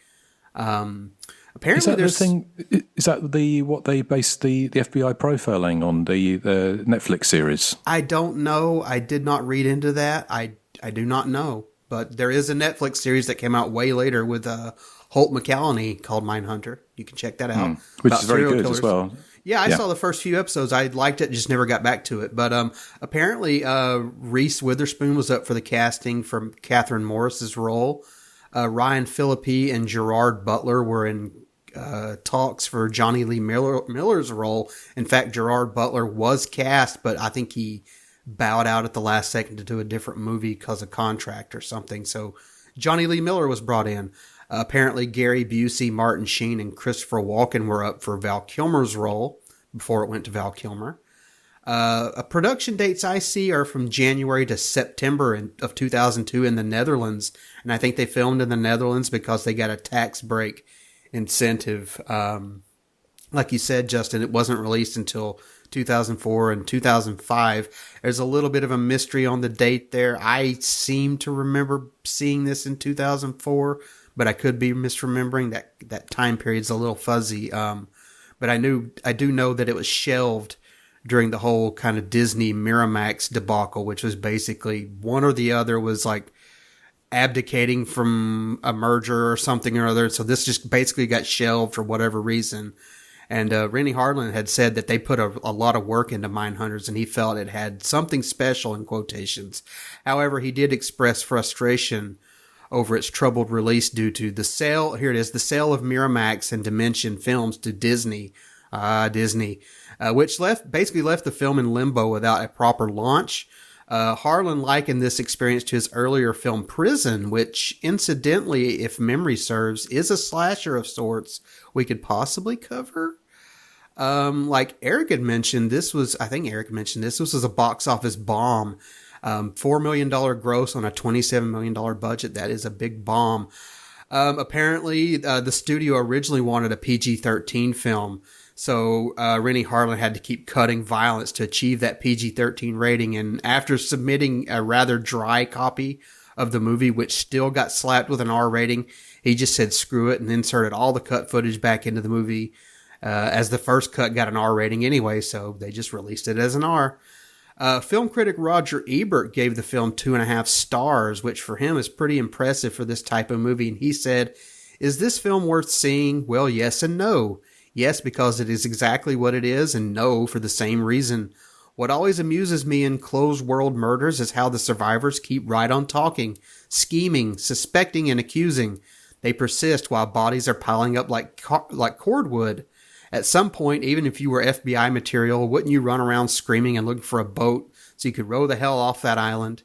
Apparently, is that the thing? Is that what they based the FBI profiling on, the Netflix series? I don't know. I did not read into that. I do not know. But there is a Netflix series that came out way later with Holt McCallany called Mindhunter. You can check that out. Which is very good as well. Yeah, I saw the first few episodes. I liked it, just never got back to it. But apparently, Reese Witherspoon was up for the casting for Catherine Morris's role. Ryan Phillippe and Gerard Butler were in talks for Johnny Lee Miller's role. In fact, Gerard Butler was cast, but I think he bowed out at the last second to do a different movie because of contract or something. So Johnny Lee Miller was brought in. Apparently, Gary Busey, Martin Sheen, and Christopher Walken were up for Val Kilmer's role before it went to Val Kilmer. Production dates I see are from January to September of 2002 in the Netherlands. And I think they filmed in the Netherlands because they got a tax break incentive. Like you said, Justin, it wasn't released until 2004 and 2005. There's a little bit of a mystery on the date there. I seem to remember seeing this in 2004, but I could be misremembering. That time period's a little fuzzy. But I do know that it was shelved during the whole kind of Disney Miramax debacle, which was basically one or the other was like abdicating from a merger or something or other. So this just basically got shelved for whatever reason. And Rennie Harlan had said that they put a lot of work into Mindhunters, and he felt it had something special in quotations. However, he did express frustration over its troubled release due to the sale. Here it is, the sale of Miramax and Dimension Films to Disney. Disney, which basically left the film in limbo without a proper launch. Harlan likened this experience to his earlier film Prison, which incidentally, if memory serves, is a slasher of sorts we could possibly cover. Like Eric had mentioned, this was a box office bomb. $4 million gross on a $27 million budget. That is a big bomb. Apparently, the studio originally wanted a PG-13 film. So Rennie Harlan had to keep cutting violence to achieve that PG-13 rating. And after submitting a rather dry copy of the movie, which still got slapped with an R rating, he just said screw it and inserted all the cut footage back into the movie, as the first cut got an R rating anyway, so they just released it as an R. Film critic Roger Ebert gave the film 2.5 stars, which for him is pretty impressive for this type of movie. And he said, "Is this film worth seeing? Well, yes and no. Yes, because it is exactly what it is, and no, for the same reason. What always amuses me in closed world murders is how the survivors keep right on talking, scheming, suspecting, and accusing. They persist while bodies are piling up like cordwood. At some point, even if you were FBI material, wouldn't you run around screaming and looking for a boat so you could row the hell off that island?"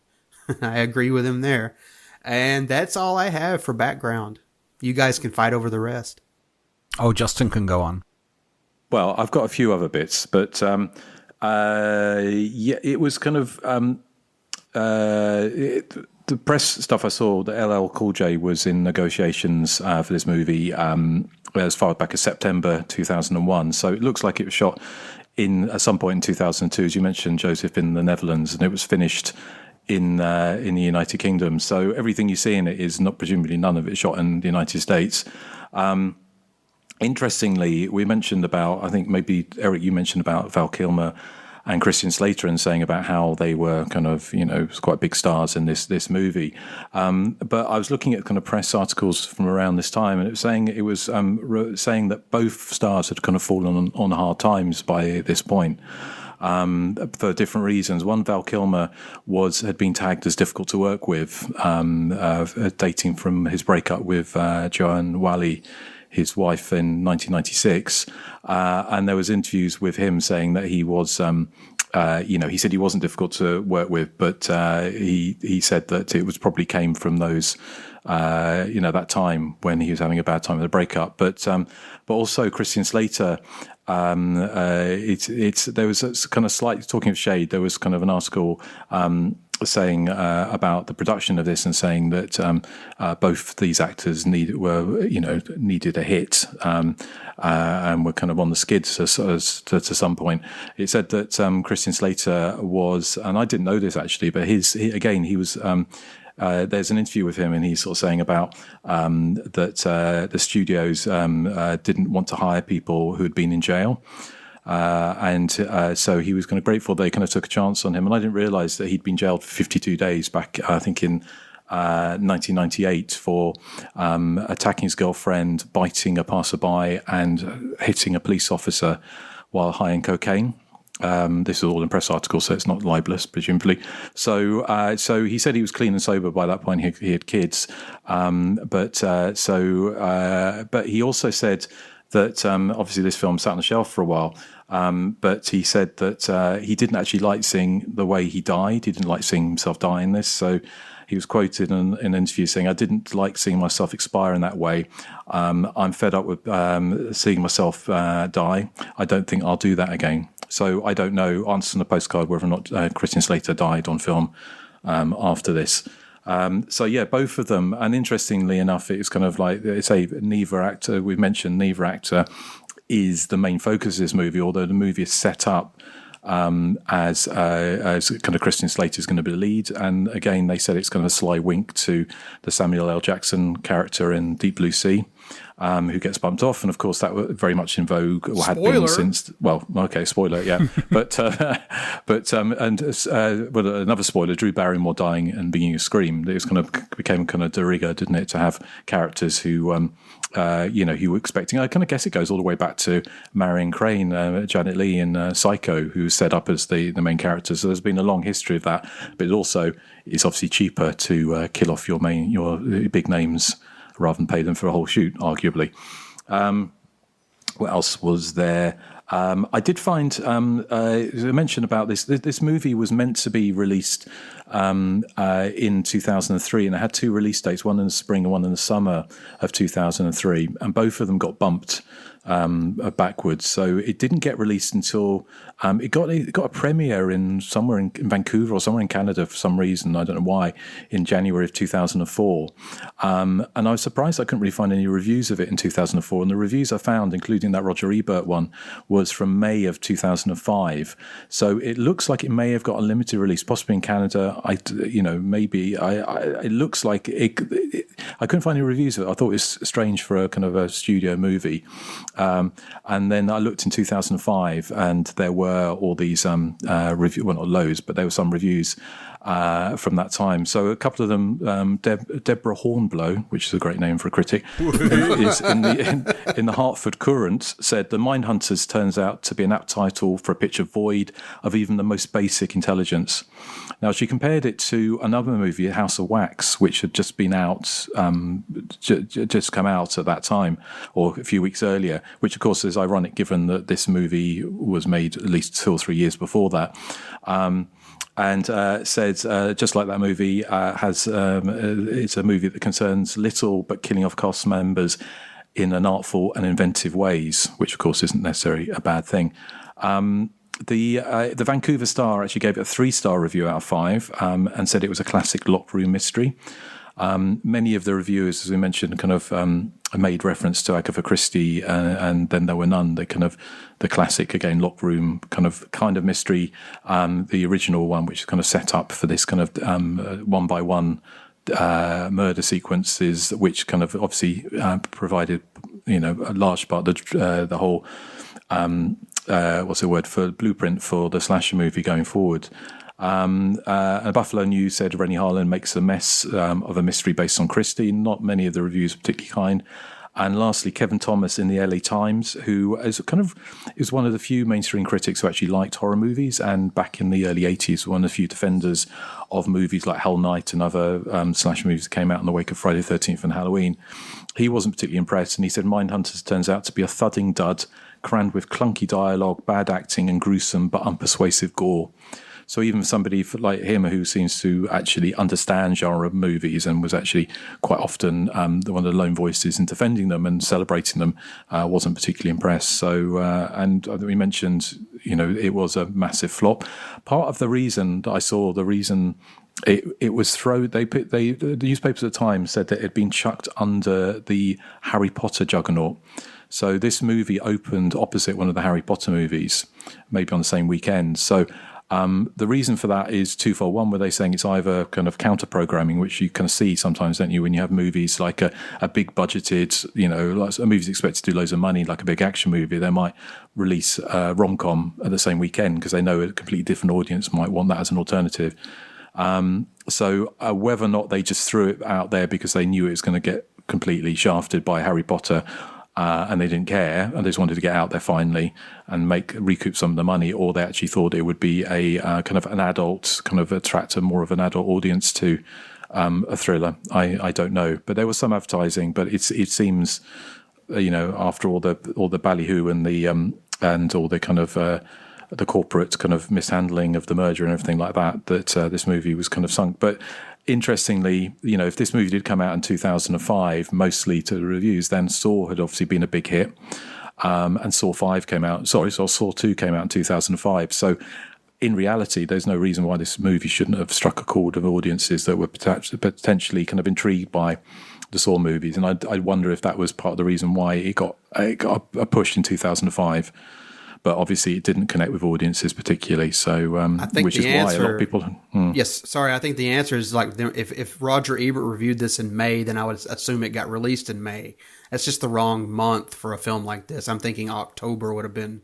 I agree with him there. And that's all I have for background. You guys can fight over the rest. Oh, Justin can go on. Well, I've got a few other bits, but it was kind of the press stuff I saw. The LL Cool J was in negotiations for this movie as far back as September 2001. So it looks like it was shot at some point in 2002, as you mentioned, Joseph, in the Netherlands, and it was finished in the United Kingdom. So everything you see in it is not, presumably none of it shot in the United States. Interestingly, we mentioned about, I think maybe Eric, you mentioned about Val Kilmer and Christian Slater and saying about how they were kind of, quite big stars in this movie. But I was looking at kind of press articles from around this time, and it was saying that both stars had kind of fallen on hard times by this point. For different reasons. One, Val Kilmer had been tagged as difficult to work with, dating from his breakup with Joanne Whalley, his wife, in 1996. And there was interviews with him saying that he was he said he wasn't difficult to work with, but he said that it was probably came from those, that time when he was having a bad time with a breakup. But also Christian Slater, there was a kind of slight, talking of shade, there was kind of an article saying about the production of this and saying that both these actors needed a hit and were kind of on the skids to some point. It said that Christian Slater was, and I didn't know this actually, but he was. There's an interview with him, and he's sort of saying about that the studios didn't want to hire people who had been in jail. So he was kind of grateful they kind of took a chance on him. And I didn't realize that he'd been jailed for 52 days back, I think, in 1998 for attacking his girlfriend, biting a passerby, and hitting a police officer while high in cocaine. This is all in press articles, so it's not libelous, presumably. So he said he was clean and sober by that point. He had kids, but he also said that obviously this film sat on the shelf for a while, but he said that he didn't actually like seeing the way he died. He didn't like seeing himself die in this. So he was quoted in an interview saying, "I didn't like seeing myself expire in that way. I'm fed up with seeing myself die. I don't think I'll do that again." So I don't know, answer on the postcard, whether or not Christian Slater died on film after this. So yeah, both of them. And interestingly enough, it's kind of like, say, neither actor, we've mentioned neither actor is the main focus of this movie, although the movie is set up as kind of Christian Slater is going to be the lead. And again, they said it's kind of a sly wink to the Samuel L. Jackson character in Deep Blue Sea, who gets bumped off. And of course, that was very much in vogue, or had been since, well, okay, spoiler, yeah. but another spoiler, Drew Barrymore dying and being a scream, it was became kind of de rigueur, didn't it, to have characters who, who were expecting, I kind of guess it goes all the way back to Marion Crane, Janet Leigh in Psycho, who was set up as the main character. So there's been a long history of that, but it also is obviously cheaper to kill off your big names rather than pay them for a whole shoot, arguably. What else was there? I did find a mention about this. This movie was meant to be released in 2003, and it had two release dates, one in the spring and one in the summer of 2003, and both of them got bumped backwards. So it didn't get released until it got a premiere somewhere in Vancouver or somewhere in Canada for some reason. I don't know why, in January of 2004. And I was surprised I couldn't really find any reviews of it in 2004. And the reviews I found, including that Roger Ebert one, was from May of 2005. So it looks like it may have got a limited release, possibly in Canada. Maybe it looks like it. I couldn't find any reviews of it. I thought it was strange for a kind of a studio movie. And then I looked in 2005, and there were all these reviews, well, not loads, but there were some reviews from that time. So a couple of them, Deborah Hornblow, which is a great name for a critic, who is in the Hartford Courant, said, "The Mindhunters turns out to be an apt title for a picture void of even the most basic intelligence." Now, she compared it to another movie, House of Wax, which had just been out, just come out at that time, or a few weeks earlier, which of course is ironic given that this movie was made at least 2 or 3 years before that. And said, just like that movie, it's a movie that concerns little but killing off cast members in an artful and inventive ways, which of course isn't necessarily a bad thing. The Vancouver Star actually gave it a 3-star review out of 5, and said it was a classic locked room mystery. Many of the reviewers, as we mentioned, kind of made reference to Agatha Christie, and then there were none. The kind of the classic, again, locked room kind of mystery. The original one, which is kind of set up for this kind of one by one murder sequences, which kind of obviously provided, a large part of the whole what's the word for blueprint for the slasher movie going forward. Buffalo News said Rennie Harlan makes a mess of a mystery based on Christie. Not many of the reviews are particularly kind. And lastly, Kevin Thomas in the LA Times, who is one of the few mainstream critics who actually liked horror movies, and back in the early 80s, one of the few defenders of movies like Hell Night and other slasher movies that came out in the wake of Friday the 13th and Halloween. He wasn't particularly impressed, and he said Mindhunters turns out to be a thudding dud, crammed with clunky dialogue, bad acting, and gruesome but unpersuasive gore. So even for somebody like him who seems to actually understand genre movies and was actually quite often one of the lone voices in defending them and celebrating them, wasn't particularly impressed. So, and I think we mentioned, it was a massive flop. Part of the reason that I saw, it was thrown. The newspapers at the time said that it had been chucked under the Harry Potter juggernaut. So this movie opened opposite one of the Harry Potter movies, maybe on the same weekend. So the reason for that is twofold. One, were they saying it's either kind of counter-programming, which you kind of see sometimes, don't you, when you have movies like a big budgeted, like a movie's expected to do loads of money, like a big action movie, they might release a rom-com at the same weekend because they know a completely different audience might want that as an alternative. So whether or not they just threw it out there because they knew it was going to get completely shafted by Harry Potter, and they didn't care, and they just wanted to get out there finally and recoup some of the money, or they actually thought it would be a kind of an adult, kind of attract more of an adult audience to a thriller. I don't know, but there was some advertising, but it seems, after all the ballyhoo and all the kind of the corporate kind of mishandling of the merger and everything like that, this movie was kind of sunk. But interestingly, if this movie did come out in 2005, mostly to the reviews, then Saw had obviously been a big hit, and Saw 2 came out in 2005. So in reality, there's no reason why this movie shouldn't have struck a chord of audiences that were potentially kind of intrigued by the Saw movies. And I wonder if that was part of the reason why it got a push in 2005. But obviously, it didn't connect with audiences particularly. So, I think which is why a lot of people. Yes, sorry. I think the answer is like if Roger Ebert reviewed this in May, then I would assume it got released in May. That's just the wrong month for a film like this. I'm thinking October would have been.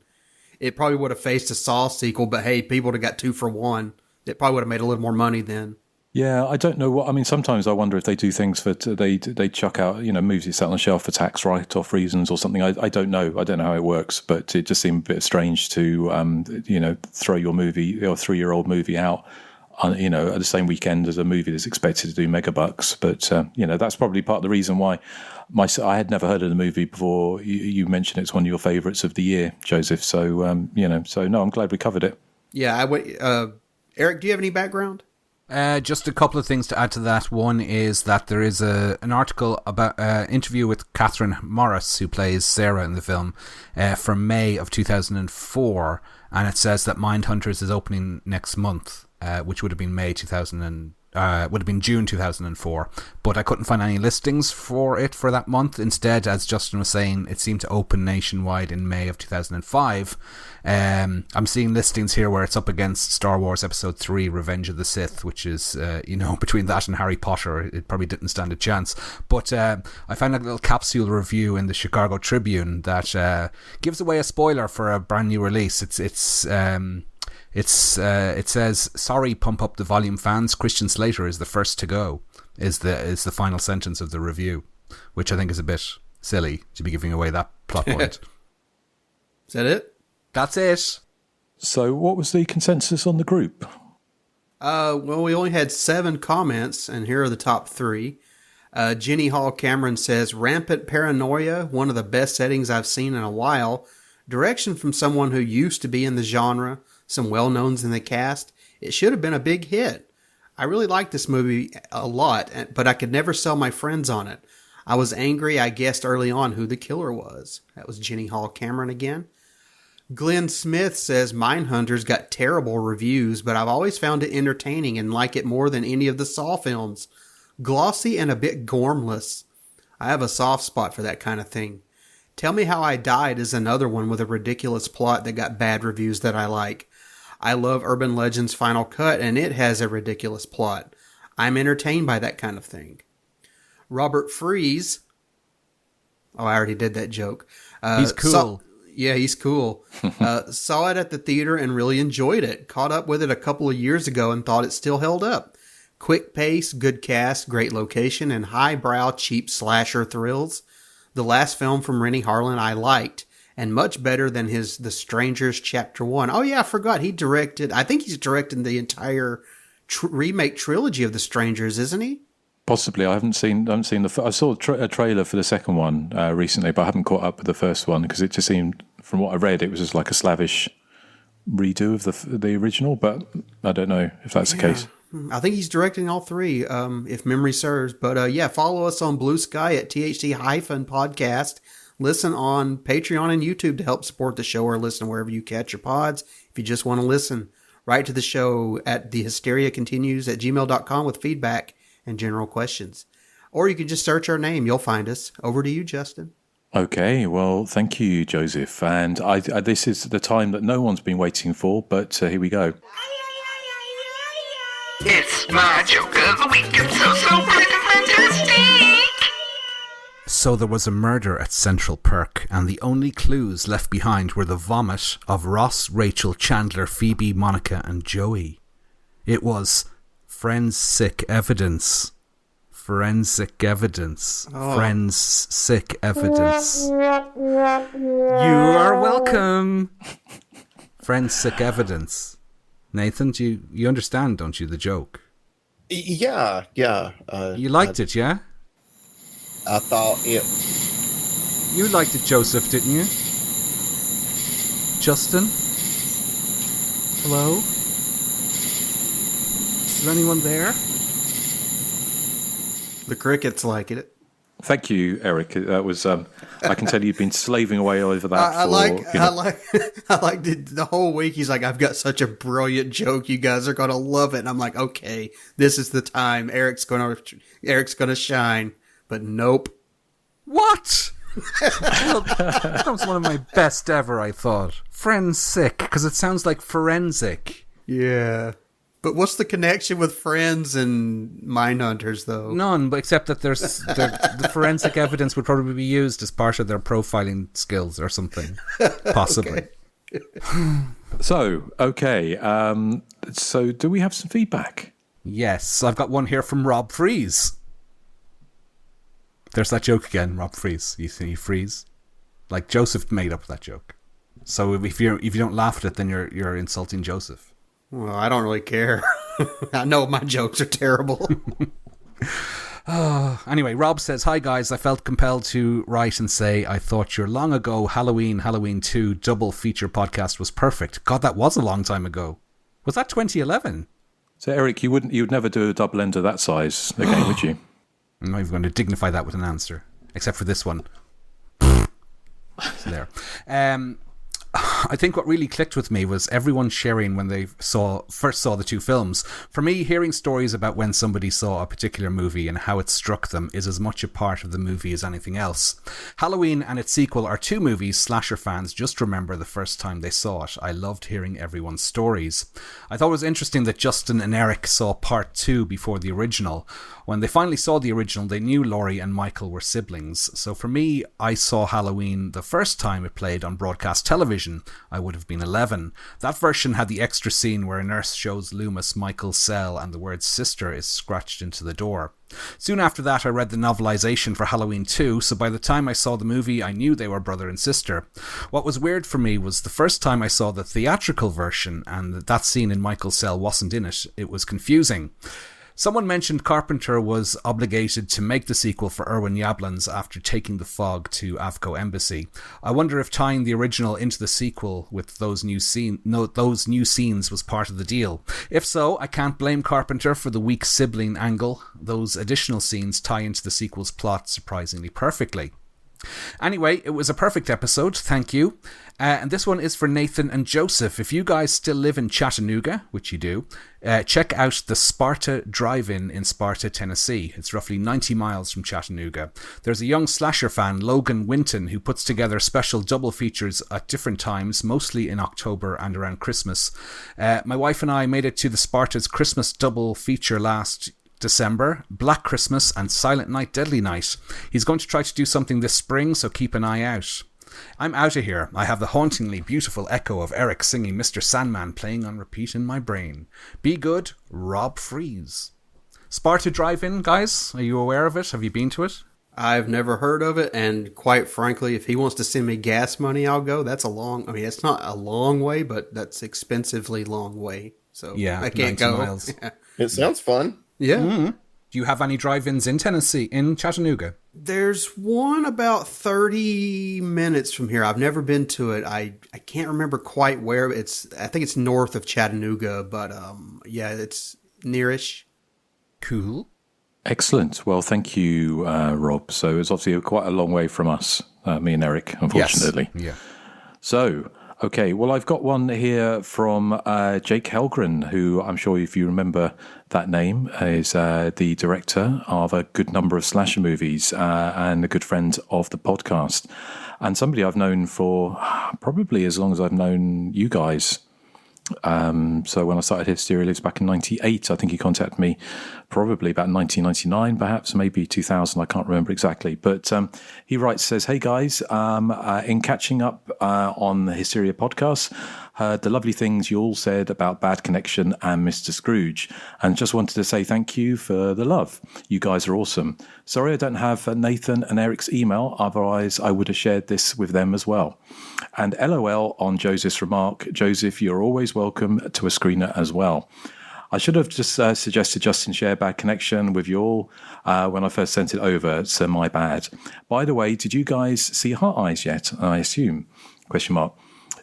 It probably would have faced a Saw sequel, but hey, people would have got 2 for 1. It probably would have made a little more money then. Yeah, I don't know I mean, sometimes I wonder if they do things they chuck out, movies that sit on the shelf for tax write-off reasons or something. I don't know. I don't know how it works, but it just seemed a bit strange to, throw your 3-year-old movie out on, at the same weekend as a movie that's expected to do mega bucks. But, that's probably part of the reason why I had never heard of the movie before. You mentioned it's one of your favourites of the year, Joseph. So, no, I'm glad we covered it. Yeah. Eric, do you have any background? Just a couple of things to add to that. One is that there is an article about interview with Catherine Morris, who plays Sarah in the film, from May of 2004, and it says that Mindhunters is opening next month, which would have been June 2004, but I couldn't find any listings for it for that month. Instead, as Justin was saying, it seemed to open nationwide in May of 2005. I'm seeing listings here where it's up against Star Wars Episode 3, Revenge of the Sith, which is, between that and Harry Potter, it probably didn't stand a chance. But I found a little capsule review in the Chicago Tribune that gives away a spoiler for a brand new release. It says, "Sorry, pump up the volume, fans. Christian Slater is the first to go." Is the final sentence of the review, which I think is a bit silly to be giving away that plot point. Is that it? That's it. So, what was the consensus on the group? Well, we only had 7 comments, and here are the top 3. Jenny Hall Cameron says, "Rampant paranoia, one of the best settings I've seen in a while. Direction from someone who used to be in the genre. Some well-knowns in the cast. It should have been a big hit. I really liked this movie a lot, but I could never sell my friends on it. I was angry I guessed early on who the killer was." That was Jenny Hall Cameron again. Glenn Smith says, "Mindhunters got terrible reviews, but I've always found it entertaining and like it more than any of the Saw films. Glossy and a bit gormless. I have a soft spot for that kind of thing. Tell Me How I Died is another one with a ridiculous plot that got bad reviews that I like. I love Urban Legend's Final Cut, and it has a ridiculous plot. I'm entertained by that kind of thing." Robert Freeze. Oh, I already did that joke. He's cool. He's cool. Saw it at the theater and really enjoyed it. Caught up with it a couple of years ago and thought it still held up. Quick pace, good cast, great location, and highbrow, cheap slasher thrills. The last film from Rennie Harlan I liked, and much better than The Strangers Chapter 1. Oh yeah, I forgot. I think he's directing the entire remake trilogy of The Strangers, isn't he? Possibly. I haven't seen I saw a trailer for the second one recently, but I haven't caught up with the first one because it just seemed, from what I read, it was just like a slavish redo of the original, but I don't know if that's the case. I think he's directing all three, if memory serves. But follow us on Blue Sky at THC-podcast. Listen on Patreon and YouTube to help support the show, or listen wherever you catch your pods. If you just want to listen, write to the show at thehysteriacontinues@gmail.com with feedback and general questions. Or you can just search our name. You'll find us. Over to you, Justin. Okay, well, thank you, Joseph. And I this is the time that no one's been waiting for, but here we go. It's my joke of the week. It's so freaking fantastic. So there was a murder at Central Perk, and the only clues left behind were the vomit of Ross, Rachel, Chandler, Phoebe, Monica, and Joey. It was forensic evidence. Forensic evidence. Oh. Forensic evidence. You are welcome. Forensic evidence. Nathan, do you understand, don't you, the joke? Yeah. You liked it, yeah? I thought it... You liked it, Joseph, didn't you? Justin? Hello? Is there anyone there? The crickets like it. Thank you, Erik. That was I can tell you've been slaving away over that. I like the whole week. He's like, I've got such a brilliant joke. You guys are gonna love it. And I'm like, okay, this is the time. Eric's gonna shine. But nope. What? Well, that was one of my best ever, I thought. Forensic, because it sounds like forensic. Yeah. But what's the connection with Friends and Mindhunters, though? None, but except that the forensic evidence would probably be used as part of their profiling skills or something. Possibly. So, okay. So, do we have some feedback? Yes, I've got one here from Rob Freeze. There's that joke again, Rob Freeze. You see, Freeze, like Joseph made up that joke. So if you don't laugh at it, then you're insulting Joseph. Well, I don't really care. I know my jokes are terrible. Anyway, Rob says, "Hi guys, I felt compelled to write and say I thought your long ago Halloween 2 double feature podcast was perfect." God, that was a long time ago. Was that 2011? So Erik, you'd never do a double ender that size again, would you? I'm not even going to dignify that with an answer, except for this one. There. I think what really clicked with me was everyone sharing when they first saw the two films. For me, hearing stories about when somebody saw a particular movie and how it struck them is as much a part of the movie as anything else. Halloween and its sequel are two movies slasher fans just remember the first time they saw it. I loved hearing everyone's stories. I thought it was interesting that Justin and Erik saw part 2 before the original. When they finally saw the original, they knew Laurie and Michael were siblings. So for me, I saw Halloween the first time it played on broadcast television. I would have been 11. That version had the extra scene where a nurse shows Loomis Michael's cell and the word sister is scratched into the door. Soon after that, I read the novelization for Halloween 2, so by the time I saw the movie, I knew they were brother and sister. What was weird for me was the first time I saw the theatrical version and that scene in Michael's cell wasn't in it. It was confusing. Someone mentioned Carpenter was obligated to make the sequel for Irwin Yablans after taking The Fog to Avco Embassy. I wonder if tying the original into the sequel with those new scenes was part of the deal. If so, I can't blame Carpenter for the weak sibling angle. Those additional scenes tie into the sequel's plot surprisingly perfectly. Anyway, it was a perfect episode, thank you. And this one is for Nathan and Joseph. If you guys still live in Chattanooga, which you do, check out the Sparta Drive-In in Sparta, Tennessee. It's roughly 90 miles from Chattanooga. There's a young slasher fan, Logan Winton, who puts together special double features at different times, mostly in October and around Christmas. My wife and I made it to the Sparta's Christmas double feature last December, Black Christmas and Silent Night, Deadly Night. He's going to try to do something this spring, so keep an eye out. I'm out of here. I have the hauntingly beautiful echo of Erik singing Mr. Sandman playing on repeat in my brain. Be good, Rob Freeze. Sparta Drive-In, guys? Are you aware of it? Have you been to it? I've never heard of it, and quite frankly, if he wants to send me gas money, I'll go. That's it's not a long way, but that's expensively long way. So yeah, I can't go. Miles. It sounds fun. Yeah. Mm-hmm. Do you have any drive-ins in Tennessee, in Chattanooga? There's one about 30 minutes from here. I've never been to it. I can't remember quite where. I think it's north of Chattanooga, but yeah, it's nearish. Cool. Excellent. Well, thank you, Rob. So it's obviously quite a long way from us, me and Erik, unfortunately. Yes. Yeah. So, okay. Well, I've got one here from Jake Helgren, who I'm sure if you remember that name is the director of a good number of slasher movies and a good friend of the podcast. And somebody I've known for probably as long as I've known you guys. So when I started Hysteria Lives back in 98, I think he contacted me probably about 1999, perhaps, maybe 2000, I can't remember exactly. But he writes, says, hey guys, in catching up on the Hysteria podcast, heard the lovely things you all said about Bad Connection and Mr. Scrooge, and just wanted to say thank you for the love. You guys are awesome. Sorry I don't have Nathan and Erik's email, otherwise I would have shared this with them as well. And LOL on Joseph's remark, Joseph, you're always welcome to a screener as well. I should have just suggested Justin share Bad Connection with you all when I first sent it over, so my bad. By the way, did you guys see Heart Eyes yet? I assume? ?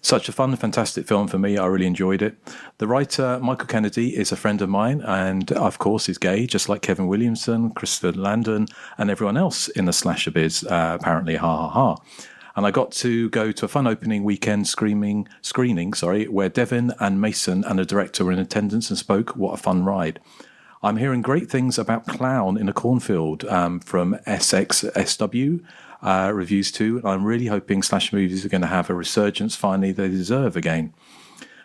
Such a fun, fantastic film for me. I really enjoyed it. The writer, Michael Kennedy, is a friend of mine and, of course, is gay, just like Kevin Williamson, Christopher Landon, and everyone else in the slasher biz, apparently, ha ha ha. And I got to go to a fun opening weekend screening, where Devin and Mason and the director were in attendance and spoke. What a fun ride. I'm hearing great things about Clown in a Cornfield from SXSW. Reviews too, and I'm really hoping slash movies are going to have a resurgence finally they deserve again.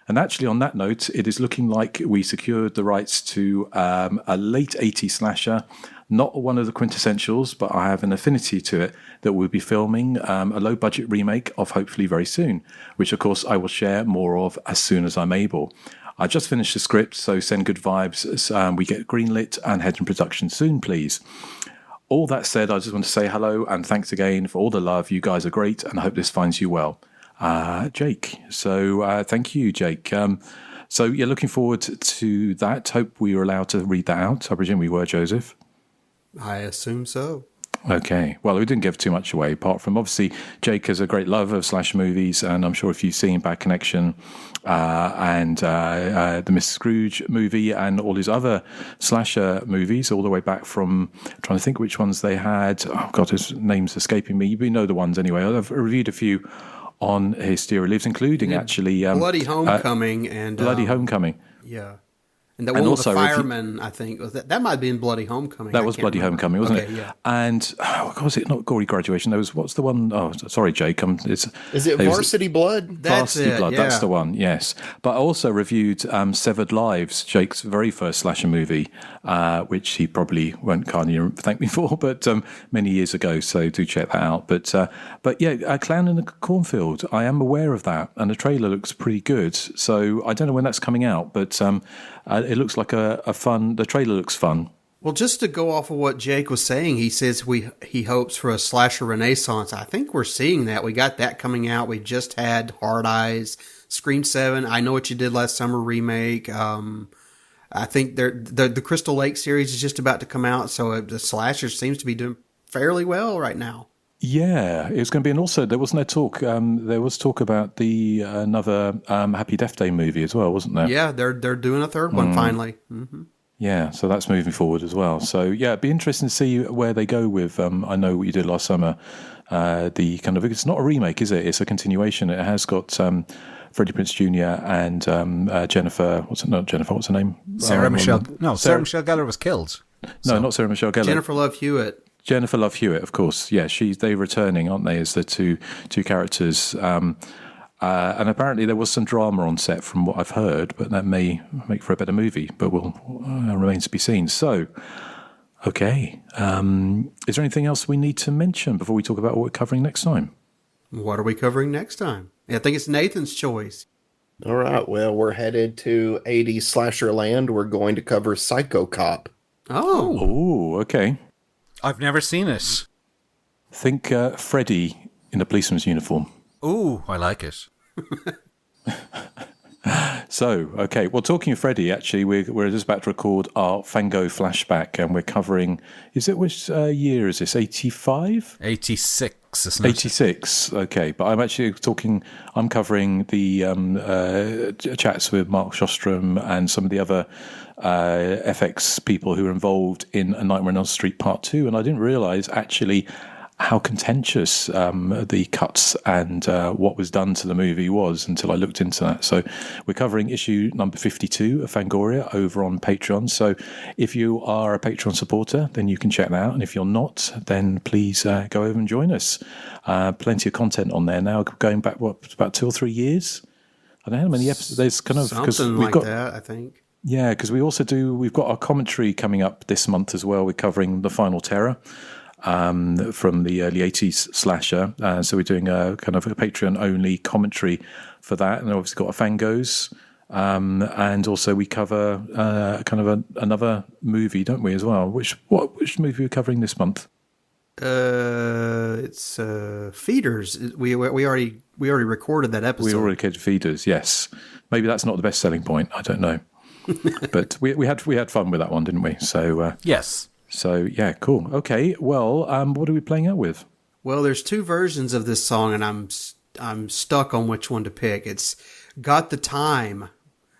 And actually on that note, it is looking like we secured the rights to a late 80s slasher, not one of the quintessentials, but I have an affinity to it, that we'll be filming a low budget remake of hopefully very soon, which of course I will share more of as soon as I'm able. I just finished the script, so send good vibes as we get greenlit and head in production soon, please. All that said, I just want to say hello and thanks again for all the love. You guys are great and I hope this finds you well. Jake. So thank you, Jake. So yeah, looking forward to that. Hope we were allowed to read that out. I presume we were, Joseph. I assume so. Okay. Well, we didn't give too much away, apart from obviously Jake has a great love of slash movies, and I'm sure if you've seen Bad Connection and the Mr. Scrooge movie and all his other slasher movies, all the way back from, I'm trying to think which ones they had. Oh God, his name's escaping me. You know the ones anyway. I've reviewed a few on Hysteria Lives, including actually Bloody Homecoming and Bloody Homecoming. Yeah. And the one with the fireman, I think, that might be in Bloody Homecoming. That was Bloody Homecoming, wasn't it? Yeah. And was it not Gory Graduation? There was, what's the one? Oh, sorry, Jake. Is it Varsity Blood? Varsity Blood, that's the one, yes. But I also reviewed Severed Lives, Jake's very first slasher movie, which he probably won't kindly thank me for, but many years ago, so do check that out. But yeah, Clown in the Cornfield, I am aware of that, and the trailer looks pretty good. So I don't know when that's coming out, but it looks like the trailer looks fun. Well, just to go off of what Jake was saying, he says he hopes for a slasher renaissance. I think we're seeing that. We got that coming out. We just had Hard Eyes, Scream 7, I Know What You Did Last Summer remake. I think the Crystal Lake series is just about to come out, so the slasher seems to be doing fairly well right now. Yeah, it was going to be, and also there wasn't talk. There was talk about the another Happy Death Day movie as well, wasn't there? Yeah, they're doing a third one finally. Mm-hmm. Yeah, so that's moving forward as well. So yeah, it'd be interesting to see where they go with. I Know What You Did Last Summer. The kind of, it's not a remake, is it? It's a continuation. It has got Freddie Prinze Jr. and Jennifer. What's her name? Sarah Michelle Gellar was killed. No, not Sarah Michelle Gellar. Jennifer Love Hewitt. Jennifer Love Hewitt, of course. Yeah, they're returning, aren't they, as the two characters? And apparently there was some drama on set from what I've heard, but that may make for a better movie, but will remains to be seen. So, okay. Is there anything else we need to mention before we talk about what we're covering next time? What are we covering next time? I think it's Nathan's choice. All right. Well, we're headed to 80s slasher land. We're going to cover Psycho Cop. Oh. Oh, okay. I've never seen it. Think Freddy in a policeman's uniform. Ooh, I like it. So, okay. Well, talking of Freddy, actually, we're just about to record our Fango flashback, and we're covering. Which year is this? 85? 86, isn't it? 86. Okay, but I'm actually talking. I'm covering the chats with Mark Shostrom and some of the other FX people who were involved in A Nightmare on Elm Street Part 2, and I didn't realise actually how contentious the cuts and what was done to the movie was until I looked into that. So we're covering issue number 52 of Fangoria over on Patreon. So if you are a Patreon supporter, then you can check that out. And if you're not, then please go over and join us. Plenty of content on there now, going back, about 2 or 3 years? I don't know how many episodes. There's kind of... Something like that, I think. Yeah, because we've got our commentary coming up this month as well. We're covering The Final Terror. From the early 80s slasher. So we're doing a kind of a Patreon-only commentary for that. And obviously got a Fangos. And also we cover another movie, don't we, as well? Which movie are we covering this month? It's Feeders. We already recorded that episode. We already recorded Feeders, yes. Maybe that's not the best selling point. I don't know. But we had fun with that one, didn't we? So yes. So, yeah, cool. Okay, well, what are we playing out with? Well, there's 2 versions of this song, and I'm stuck on which one to pick. It's Got the Time.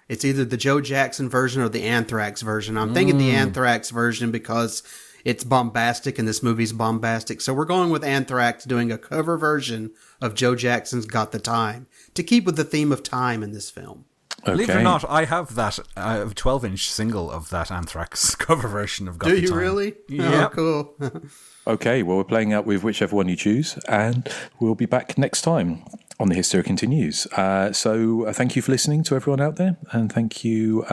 It's either the Joe Jackson version or the Anthrax version. I'm thinking the Anthrax version because it's bombastic, and this movie's bombastic. So we're going with Anthrax doing a cover version of Joe Jackson's Got the Time to keep with the theme of time in this film. Okay. Believe it or not, I have that 12-inch single of that Anthrax cover version of Got the Time. Do you really? Yeah. Oh, cool. Okay, well, we're playing out with whichever one you choose, and we'll be back next time on The Hysteria Continues. So thank you for listening to everyone out there, and thank you,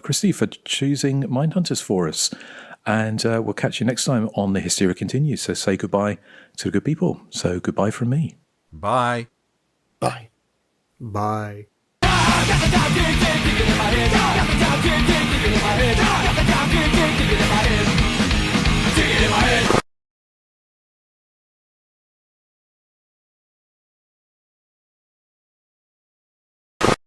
Christy, for choosing Mindhunters for us. And we'll catch you next time on The Hysteria Continues. So say goodbye to the good people. So goodbye from me. Bye. Bye. Bye. Got the